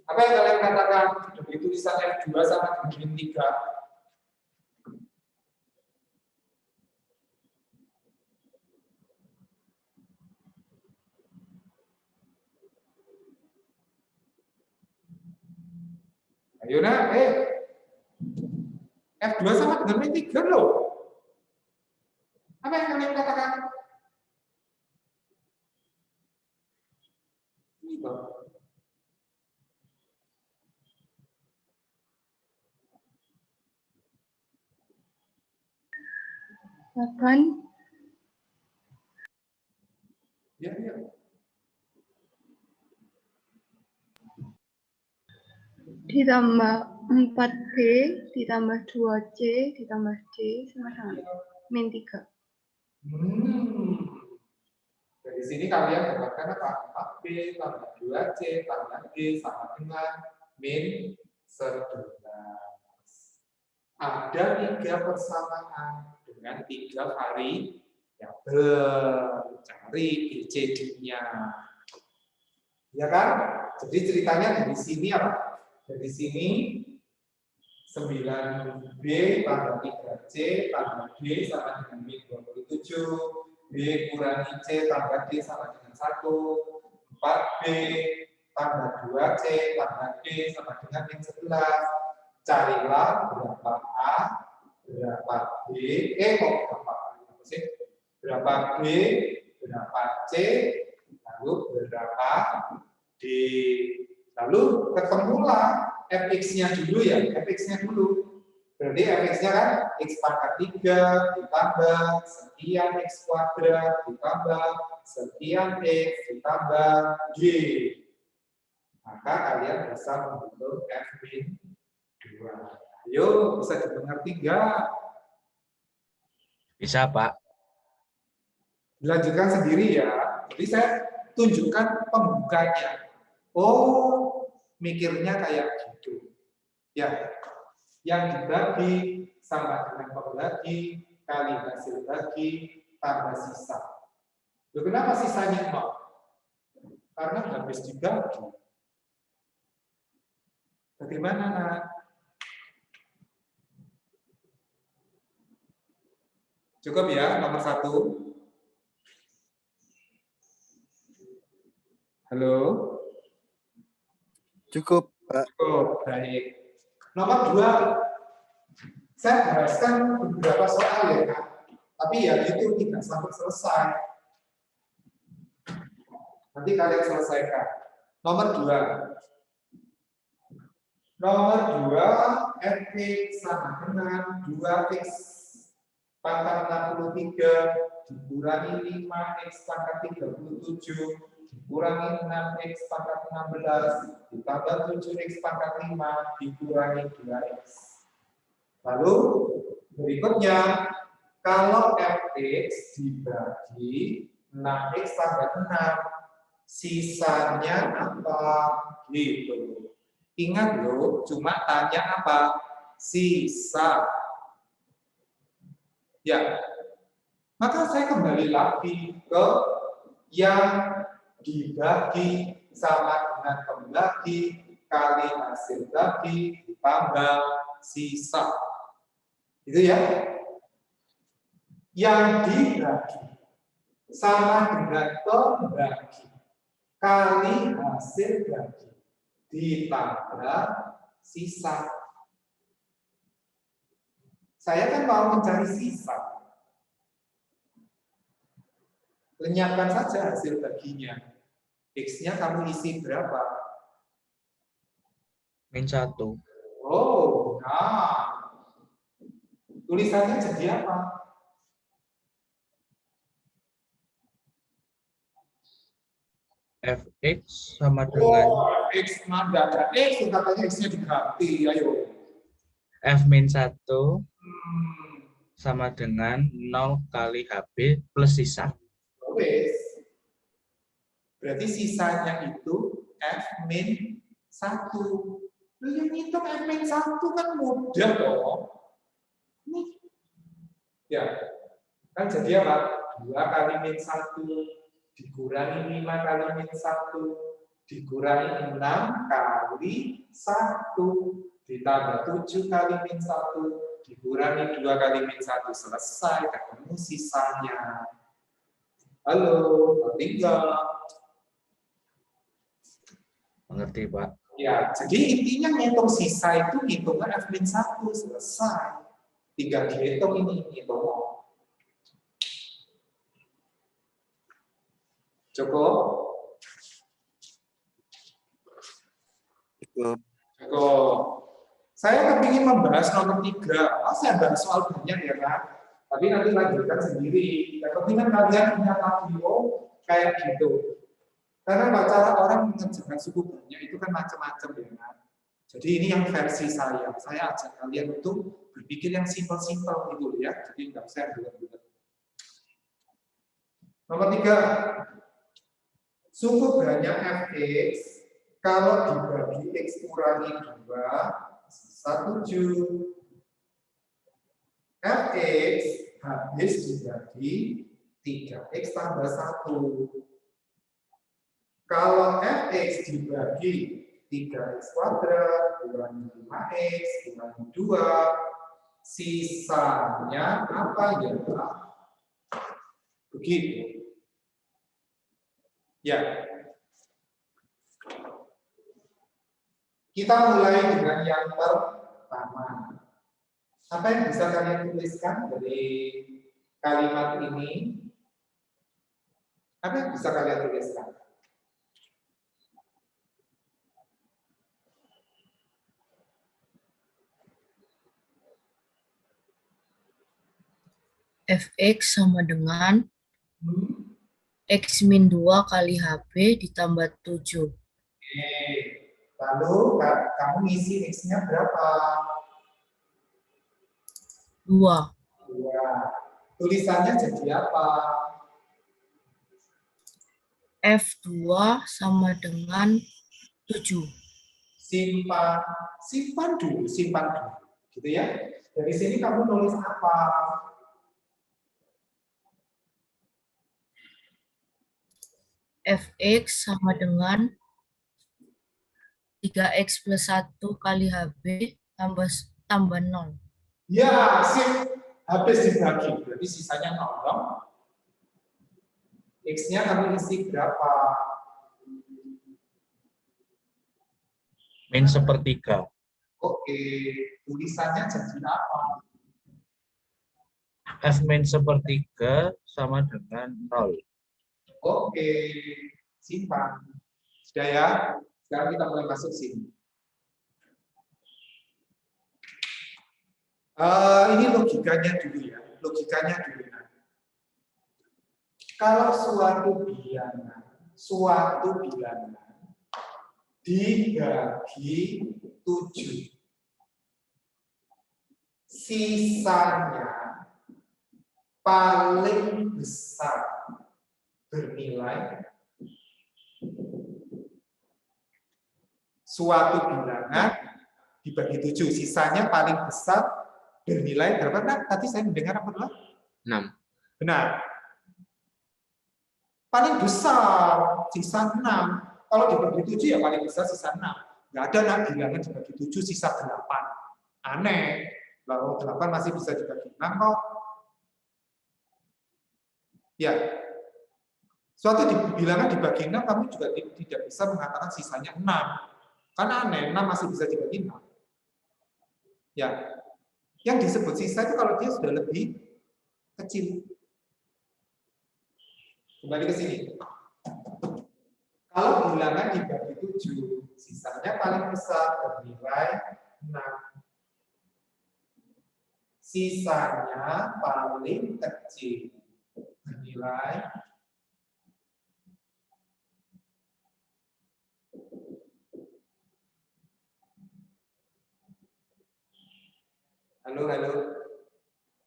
Speaker 1: Apa yang kalian katakan? Dari tulisan F2 sama dengan min 3. Ayo nah, F2 sama dengan min 3 loh. Apa yang kalian katakan? Ini loh. Ya, ya.
Speaker 8: Ditambah 4B ditambah 2C ditambah D sama dengan min 3.
Speaker 1: Dari sini kalian dapatkan apa? 4B tambah 2C tambah D sama dengan min 11. Ada 3 persamaan dengan 3 variabel. Cari BCD-nya. Ya kan? Jadi ceritanya dari sini apa? Dari sini 9B tambah 3C tambah D sama dengan min 27. B kurangi C tambah D sama dengan 1. 4B tambah 2C tambah D sama dengan min 11. Carilah berapa A, berapa B, berapa sih? Berapa B, berapa C, lalu berapa D. Lalu ketemulah fx-nya dulu ya, fx-nya dulu. Berarti fx-nya kan x pangkat 3 ditambah sekian x kuadrat ditambah sekian x ditambah y. Maka kalian bisa membentuk f min 2. Ayo, bisa dimengerti nggak?
Speaker 2: Bisa, Pak.
Speaker 1: Dilanjutkan sendiri ya. Jadi saya tunjukkan pembukanya. Oh, mikirnya kayak gitu. Ya, yang dibagi sama dengan pembagi kali hasil bagi tambah sisa. Loh, kenapa sisanya 0? Karena habis dibagi. Bagaimana, Nak? Cukup ya, nomor 1. Halo?
Speaker 4: Cukup, Pak.
Speaker 1: Cukup, baik. Nomor 2, saya bahaskan beberapa soal ya, Kak. Tapi ya itu tidak sampai selesai. Nanti kalian selesaikan. Nomor 2. Nomor 2, fx sama dengan 2x pangkat 63 dikurangi 5x pangkat 37 dikurangi 6x pangkat 16 ditambah 7x pangkat 5 dikurangi 2x. Lalu berikutnya, kalau fx dibagi 6x tambah 6, sisanya apa? Gitu. Ingat loh, cuma tanya apa? Sisa. Ya, maka saya kembali lagi ke yang dibagi sama dengan pembagi kali hasil bagi ditambah sisa. Itu ya. Yang dibagi sama dengan pembagi kali hasil bagi ditambah sisa. Saya kan mau mencari sisa. Lenyapkan saja hasil baginya. X-nya kamu isi berapa?
Speaker 2: -1.
Speaker 1: Oh, nah. Tulisannya jadi apa?
Speaker 2: Fx sama dengan
Speaker 1: Oh, X mana ada X, katanya X-nya diganti. Ayo.
Speaker 2: F-1
Speaker 1: Hmm,
Speaker 2: sama dengan 0 kali HB plus sisa.
Speaker 1: wes. Berarti sisanya itu F-1. Lu yang ngitung F-1 kan mudah dong. Nih. Ya, kan jadi apa? 2 kali min 1 dikurangi 5 kali min 1 dikurangi 6 kali 1 ditambah 7 kali min 1 dikurangi 2 kali min 1. Selesai, ketemu sisanya. Halo, tinggal.
Speaker 2: Mengerti, Pak?
Speaker 1: Ya, jadi intinya ngitung sisa itu ngitungnya F-1 selesai. Tinggal dihitung ini, ngitung. Cukup?
Speaker 4: Cukup.
Speaker 1: Cukup. Saya kepingin membahas nomor 3. Saya bahas soal banyak ya kan? Tapi nanti lanjutkan sendiri. Saya kepingin kalian punya tabio kayak gitu. Karena cara orang mengerjakan suku banyak itu kan macam-macam ya kan? Jadi ini yang versi saya. Saya ajak kalian untuk berpikir yang simpel-simpel gitu ya. Jadi nggak usah bulat-bulat. Nomor 3. Suku banyak Fx kalau dibagi X kurangi 2 sisa 7. Fx habis dibagi 3X tambah 1. Kalau Fx dibagi 3X kuadrat kurangi 5X kurangi 2, sisanya apa ya? Begitu. Ya. Kita mulai dengan yang pertama. Apa yang bisa kalian tuliskan dari kalimat ini? Apa yang bisa kalian tuliskan?
Speaker 6: Fx sama dengan X min 2 kali HB ditambah 7.
Speaker 1: Oke. Lalu kamu ngisi X-nya berapa?
Speaker 6: 2.
Speaker 1: 2. Tulisannya jadi apa?
Speaker 6: F2 sama dengan 7.
Speaker 1: Simpan dulu. Gitu ya. Dari sini kamu nulis apa?
Speaker 6: Fx sama dengan 3X plus 1 kali HB tambah 0.
Speaker 1: Ya, sip. Habis dibagi. Berarti sisanya 0 dong. X-nya kamu isi berapa?
Speaker 2: -1/3.
Speaker 1: Oke. Tulisannya jadi apa?
Speaker 2: F-1/3 sama dengan 0.
Speaker 1: Oke. Simpan. Sudah ya? Sekarang kita mulai masuk sini. Ini logikanya dulu ya. Logikanya dulu. Kalau suatu bilangan dibagi 7, sisanya paling besar bernilai Suatu bilangan dibagi 7, sisanya paling besar bernilai berapa? Nah, tadi saya mendengar apa dulu?
Speaker 5: 6.
Speaker 1: Benar. Paling besar, sisa 6. Kalau dibagi 7 ya paling besar sisa 6. Nggak ada nah, bilangan dibagi 7, sisa 8. Aneh. Lalu 8 masih bisa dibagi 6 kok. Ya. Suatu bilangan dibagi 6, kamu juga tidak bisa mengatakan sisanya 6. Karena aneh, 6 masih bisa dibagi 6. Ya. Yang disebut sisa itu kalau dia sudah lebih kecil. Kembali ke sini. Kalau bilangan dibagi 7, sisanya paling besar bernilai 6. Sisanya paling kecil bernilai 6. Halo.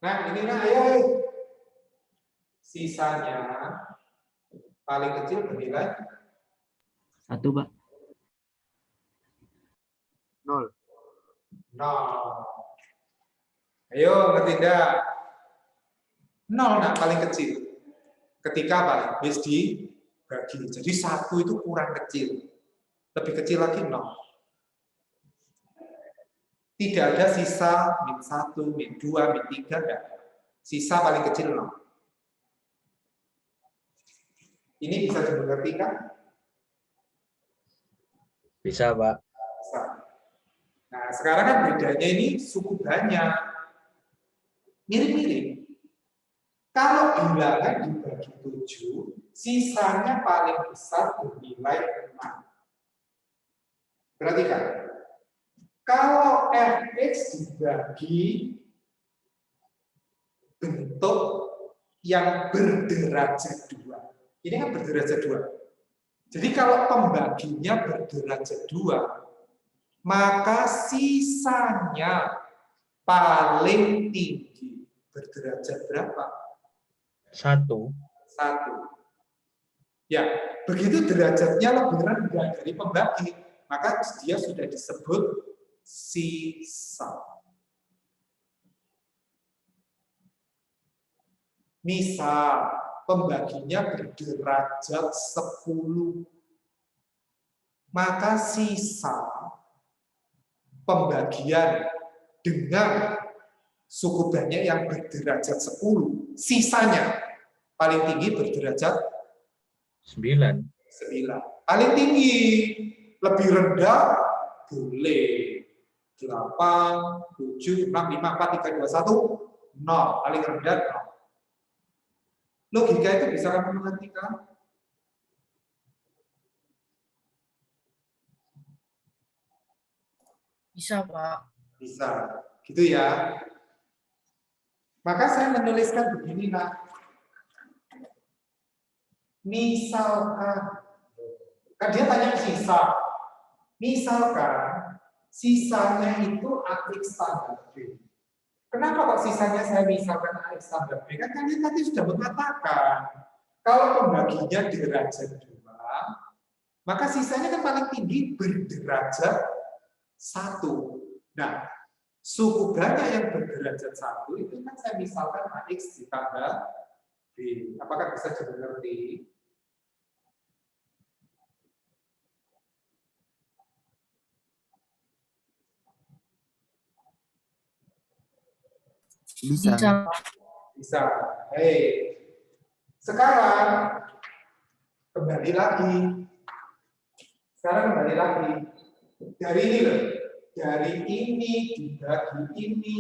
Speaker 1: Nah, ini nah, ayo. Sisanya paling kecil bernilai
Speaker 7: 1, Pak.
Speaker 4: 0.
Speaker 1: 0. Ayo, ngerti enggak? 0 nah paling kecil. Ketika apa? Habis dibagi. Jadi 1 itu kurang kecil. Lebih kecil lagi 0. Tidak ada sisa min 1, min 2, min 3, enggak. Sisa paling kecil 0. Ini bisa dimengerti kan?
Speaker 2: Bisa, Pak.
Speaker 1: Bisa. Nah, sekarang kan bedanya ini suku banyak. Mirip-mirip. Kalau bilangan dibagi 7, sisanya paling besar bernilai 6. Perhatikan. Kalau fx dibagi bentuk yang berderajat 2. Ini kan berderajat 2. Jadi kalau pembaginya berderajat 2, maka sisanya paling tinggi. Berderajat berapa?
Speaker 2: 1.
Speaker 1: 1. Ya, begitu derajatnya lebih rendah dari pembagi, maka dia sudah disebut sisa. Misal, pembaginya berderajat 10, maka sisa pembagian dengan suku banyak yang berderajat 10, sisanya paling tinggi berderajat
Speaker 2: 9.
Speaker 1: 9. Paling tinggi, lebih rendah boleh 8, 7, 6, 5, 4, 3, 2, 1, 0. Paling rendah 0. Logika itu bisa kamu mengertikan?
Speaker 6: Bisa, Pak.
Speaker 1: Bisa. Gitu ya. Maka saya menuliskan begini, nak. Misalkan, kan dia tanya sisa. Misalkan sisanya itu AX standar B. Kenapa kok sisanya saya misalkan AX standar B? Kan kalian tadi sudah mengatakan kalau pembaginya derajat 2, maka sisanya kan paling tinggi berderajat 1. Nah, suku banyak yang berderajat 1 itu kan saya misalkan AX ditambah B. Apakah bisa dimengerti?
Speaker 5: Bisa.
Speaker 1: Bisa. Hei. Sekarang kembali lagi. Dari ini loh. Dari ini dibagi ini,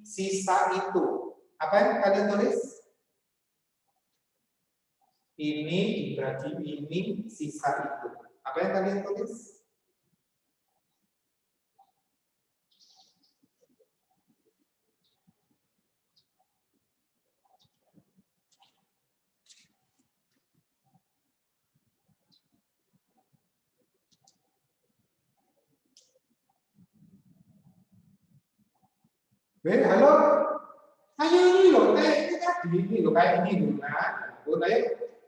Speaker 1: sisa itu. Apa yang kalian tulis? Ini dibagi ini, sisa itu. Apa yang kalian tulis? Halo? Hanya ini loh, kayak ini tadi ini loh, kayak ini loh. Nah, ayo.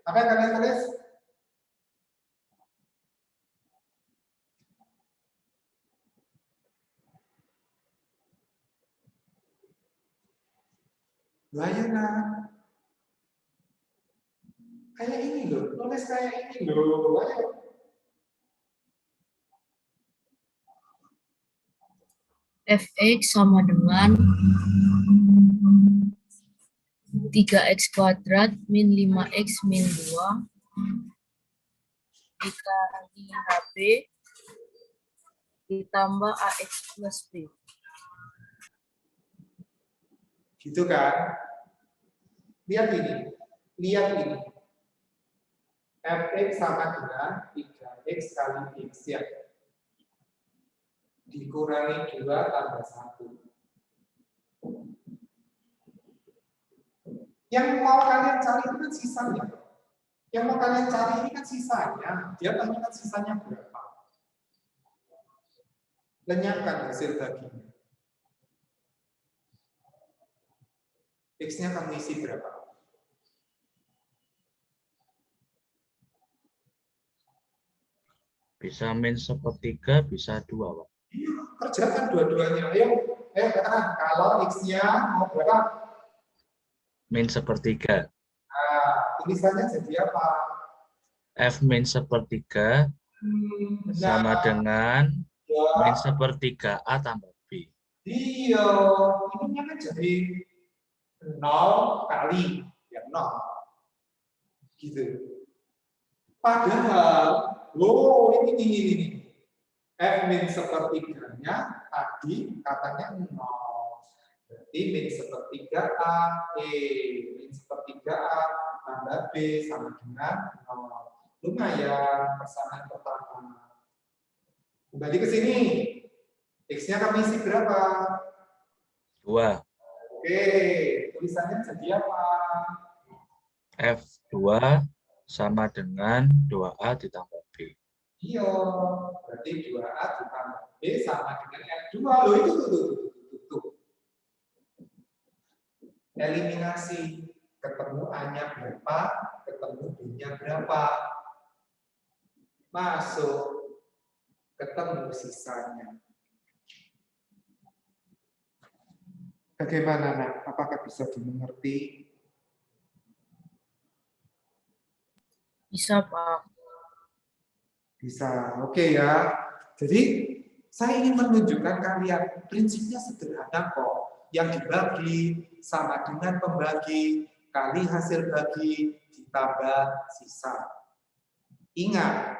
Speaker 1: Apa yang kalian tulis? Lah ya kan? Kayak ini loh, nulis kayak ini loh. Ayo.
Speaker 6: Fx sama dengan 3x kuadrat min 5x min 2 dikali HB ditambah AX plus B.
Speaker 1: Gitu kan? Lihat ini. Lihat ini. Fx sama dengan 3x kali x ya. Dikurangi 2 tambah 1. Yang mau kalian cari itu kan sisanya. Yang mau kalian cari ini kan sisanya. Dia tanyakan sisanya berapa. Lenyapkan hasil baginya. X-nya kamu isi berapa?
Speaker 2: Bisa min 1/3, bisa 2, Pak.
Speaker 1: Iya, kerjakan dua-duanya. Ayo katakan kalau X-nya mau berapa?
Speaker 2: Min 1/3.
Speaker 1: Nah, tulisannya jadi apa?
Speaker 2: F min 1/3 sama dengan min 1/3 A tambah B.
Speaker 1: Iya, ininya kan jadi 0 kali ya 0. Gitu. Padahal, ini. F min 1/3-nya tadi katanya 0. Berarti min 1/3 A, min 1/3 A tambah B sama dengan 0. Lumayan persamaan pertama. Kembali ke sini. X-nya kami isi berapa?
Speaker 2: 2.
Speaker 1: Oke, tulisannya jadi apa?
Speaker 2: F2 sama dengan 2A ditambah B.
Speaker 1: Iya, berarti 2A ditambah B sama dengan F2. Loh, itu tuh. Eliminasi. Ketemu A-nya berapa, ketemu B-nya berapa. Masuk. Ketemu sisanya. Bagaimana, Nak? Apakah bisa dimengerti?
Speaker 6: Bisa, Pak.
Speaker 1: Bisa, oke ya. Jadi, saya ingin menunjukkan kalian prinsipnya sederhana kok. Yang dibagi sama dengan pembagi, kali hasil bagi, ditambah sisa. Ingat,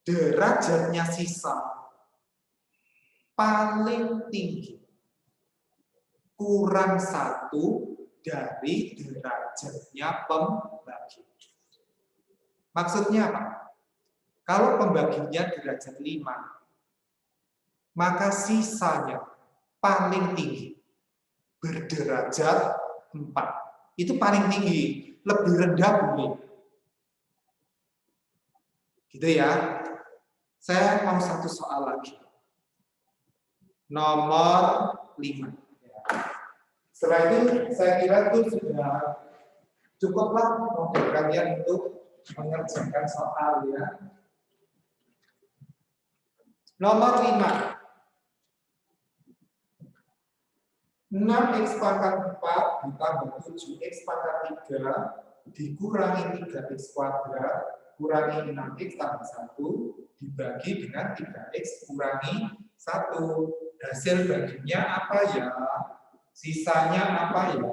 Speaker 1: derajatnya sisa paling tinggi. Kurang 1 dari derajatnya pembagi. Maksudnya apa? Kalau pembaginya derajat 5, maka sisanya paling tinggi. Berderajat 4. Itu paling tinggi. Lebih rendah boleh. Gitu ya. Saya mau satu soal lagi. Nomor 5. Setelah itu saya kira itu sudah cukuplah untuk kalian untuk mengerjakan soal ya. Nomor 5. 6x pangkat 4 ditambah 7x pangkat 3 dikurangi 3x kuadrat kurangi 6x tambah 1 dibagi dengan 3x kurangi 1. Hasil baginya apa ya? Sisanya apa ya?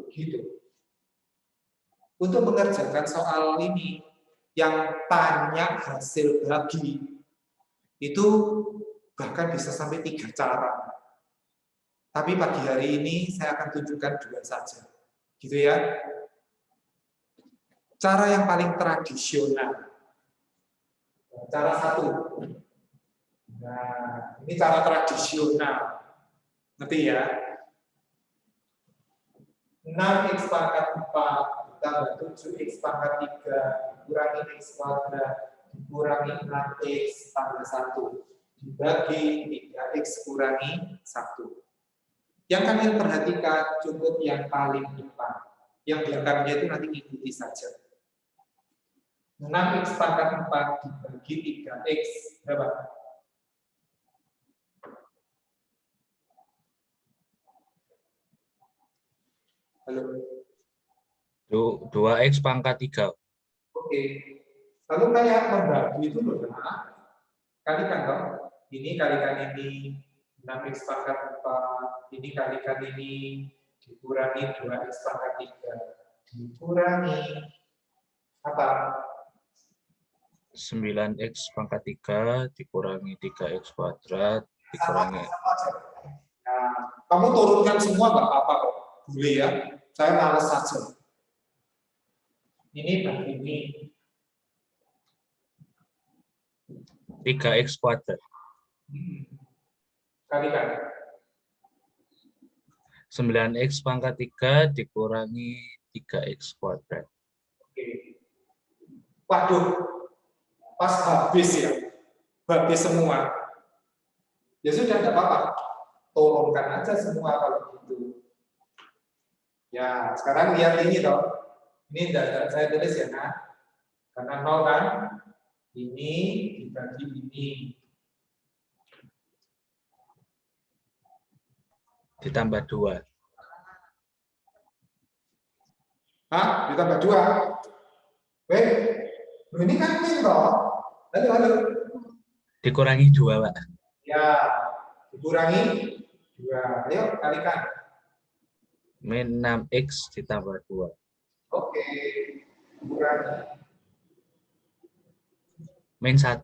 Speaker 1: Gitu. Untuk mengerjakan soal ini, yang tanya hasil bagi, itu bahkan bisa sampai 3 cara. Tapi pagi hari ini saya akan tunjukkan 2 saja. Gitu ya. Cara yang paling tradisional. Cara 1. Nah, ini cara tradisional. Ngerti ya? 6x pangkat 4 ditambah 7x pangkat 3 dikurangi x kuadrat dikurangi 6x tambah 1 dibagi 3x kurangi 1. Yang kalian perhatikan cukup yang paling depan. Yang belakangnya itu nanti ikuti saja. 6x pangkat 4 dibagi 3x berapa? Halo.
Speaker 2: 2x pangkat 3.
Speaker 1: Oke. Lalu kayak membagi itu loh, nah. Kalikan toh. Ini kalikan ini 6x pangkat 4. Ini kalikan ini dikurangi 2x pangkat 3. Dikurangi apa?
Speaker 2: 9x pangkat 3 dikurangi 3x kuadrat dikurangi.
Speaker 1: Nah, kamu turunkan semua nggak apa-apa kok. Boleh ya. Saya males saja. Ini bagi ini.
Speaker 2: 3x kuadrat.
Speaker 1: Kalikan.
Speaker 2: 9x pangkat 3 dikurangi 3x kuadrat.
Speaker 1: Oke. Waduh, pas habis ya. Habis semua. Ya sudah, tidak apa-apa. Turunkan aja semua kalau gitu. Ya, sekarang lihat ini toh. Ini tidak saya tulis ya, nah. Karena 0 kan. Ini dibagi ini.
Speaker 2: Ditambah 2.
Speaker 1: Hah? Ditambah 2. Weh, ini kan min toh. Halo.
Speaker 2: Dikurangi 2, Pak.
Speaker 1: Ya, dikurangi 2. Ayo kalikan.
Speaker 2: Min 6x ditambah 2.
Speaker 1: Oke. Kurangi.
Speaker 2: Min 1.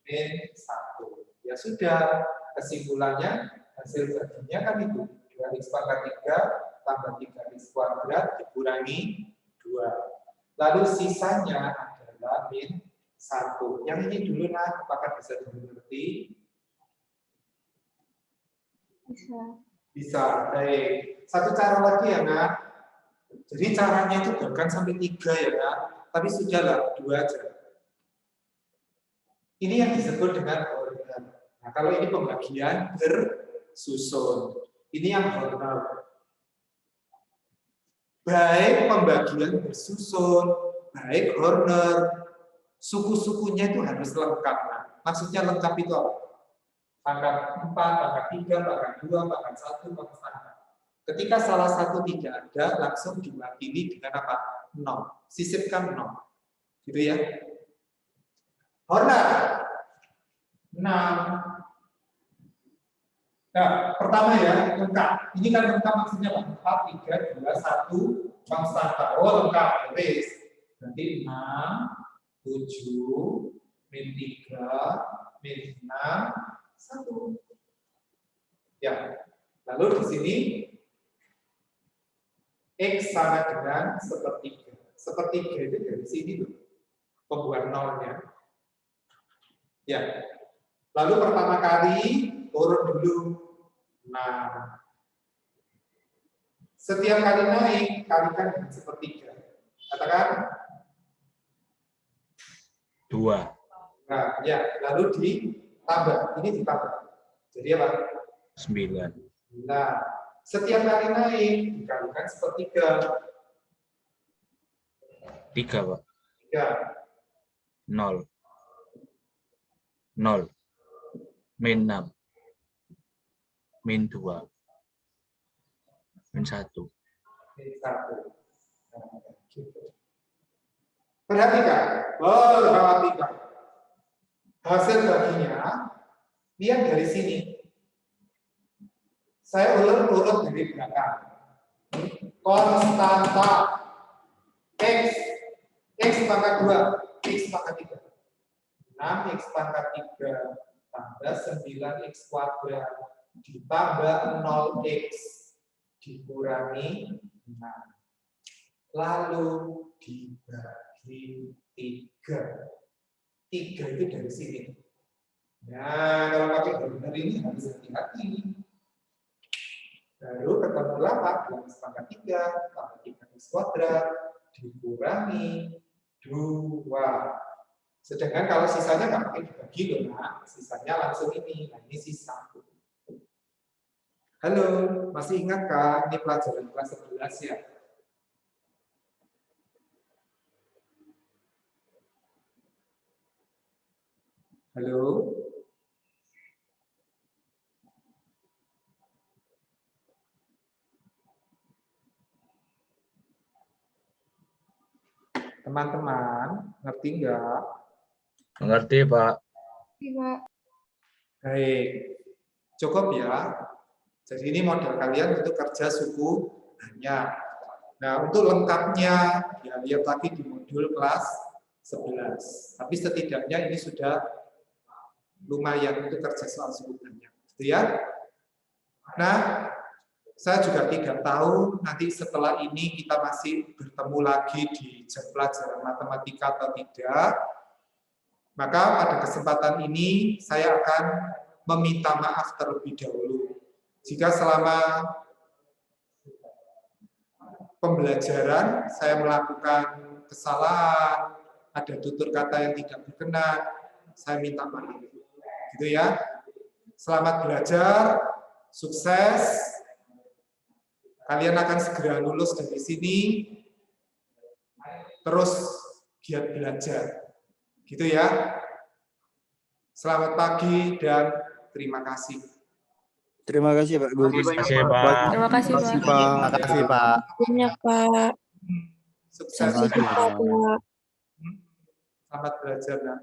Speaker 1: Min 1. Ya sudah, kesimpulannya hasil baginya kan itu 2x pangkat 3 tambah 3x kuadrat dikurangi 2. Lalu sisanya adalah min 1. Yang ini dulu nah, apakah bisa dimengerti?
Speaker 8: Bisa.
Speaker 1: Bisa. Baik. Satu cara lagi ya, Nak. Jadi caranya itu bukan sampai 3 ya, Nak. Tapi sudahlah 2 aja. Ini yang disebut dengan order. Nah, kalau ini pembagian bersusun. Ini yang order. Baik pembagian bersusun, baik Horner, suku-sukunya itu harus lengkap. Nah, maksudnya lengkap itu apa? Pangkat 4, pangkat 3, pangkat 2, pangkat 1, pangkat 1. Ketika salah satu tidak ada, langsung diwakili dengan apa? 0. Sisipkan 0. Gitu ya. Horner. 6. Nah, pertama ya, lengkap. Ini kan lengkap maksudnya apa? 4, 3, 2, 1, konstanta. Oh, lengkap. Wes. Berarti 6, 7, min 3, min 6, 1. Ya. Lalu di sini X sama dengan sepertiga. Sepertiga itu dari sini tuh. Pembuat nolnya. Ya. Lalu pertama kali turun dulu. Nah, setiap kali naik, kalikan dengan sepertiga. Katakan
Speaker 2: 2.
Speaker 1: nah, ya, lalu ditambah. Ini ditambah. Jadi apa?
Speaker 2: 9.
Speaker 1: Nah, setiap kali naik, dikalikan sepertiga.
Speaker 2: 3, Pak.
Speaker 1: 3.
Speaker 2: 0. 0. Min 6. Min 2. Min 1.
Speaker 1: Min 1. Nah, gitu. Perhatikan. Perhatikan. Hasil baginya, lihat dari sini. Saya urut dari belakang. Konstanta X. X pangkat 2. X pangkat 3. 6x pangkat 3 tambah 9x kuadrat ditambah 0x dikurangi 6. Lalu dibagi 3. 3 itu dari sini. Nah, kalau pakai benar ini harus hati-hati. Baru ketemulah 4x pangkat 3 tambah 3x kuadrat dikurangi 2. Sedangkan kalau sisanya nggak pakai dibagi loh, nah, sisanya langsung ini. Nah, ini sisa. Halo, masih ingat kan? Ini pelajaran kelas 11 ya. Halo. Teman-teman, ngerti nggak?
Speaker 2: Mengerti, Pak.
Speaker 8: Iya.
Speaker 1: Baik, cukup ya. Jadi ini model kalian untuk kerja suku banyak. Nah, untuk lengkapnya, ya lihat lagi di modul kelas 11. Tapi setidaknya ini sudah lumayan untuk kerja soal suku banyak. Gitu ya. Nah, saya juga tidak tahu nanti setelah ini kita masih bertemu lagi di jam pelajaran matematika atau tidak. Maka pada kesempatan ini saya akan meminta maaf terlebih dahulu. Jika selama pembelajaran saya melakukan kesalahan, ada tutur kata yang tidak berkenan, saya minta maaf. Gitu ya. Selamat belajar, sukses. Kalian akan segera lulus dari sini. Terus giat belajar. Gitu ya. Selamat pagi dan terima kasih.
Speaker 9: Terima kasih Pak Guru.
Speaker 2: Terima kasih, Pak.
Speaker 6: Terima kasih, Pak.
Speaker 9: Terima kasih Pak.
Speaker 6: Banyak, Pak.
Speaker 1: Sukses.
Speaker 6: Sampai jumpa, Pak.
Speaker 1: Selamat belajar. Nak.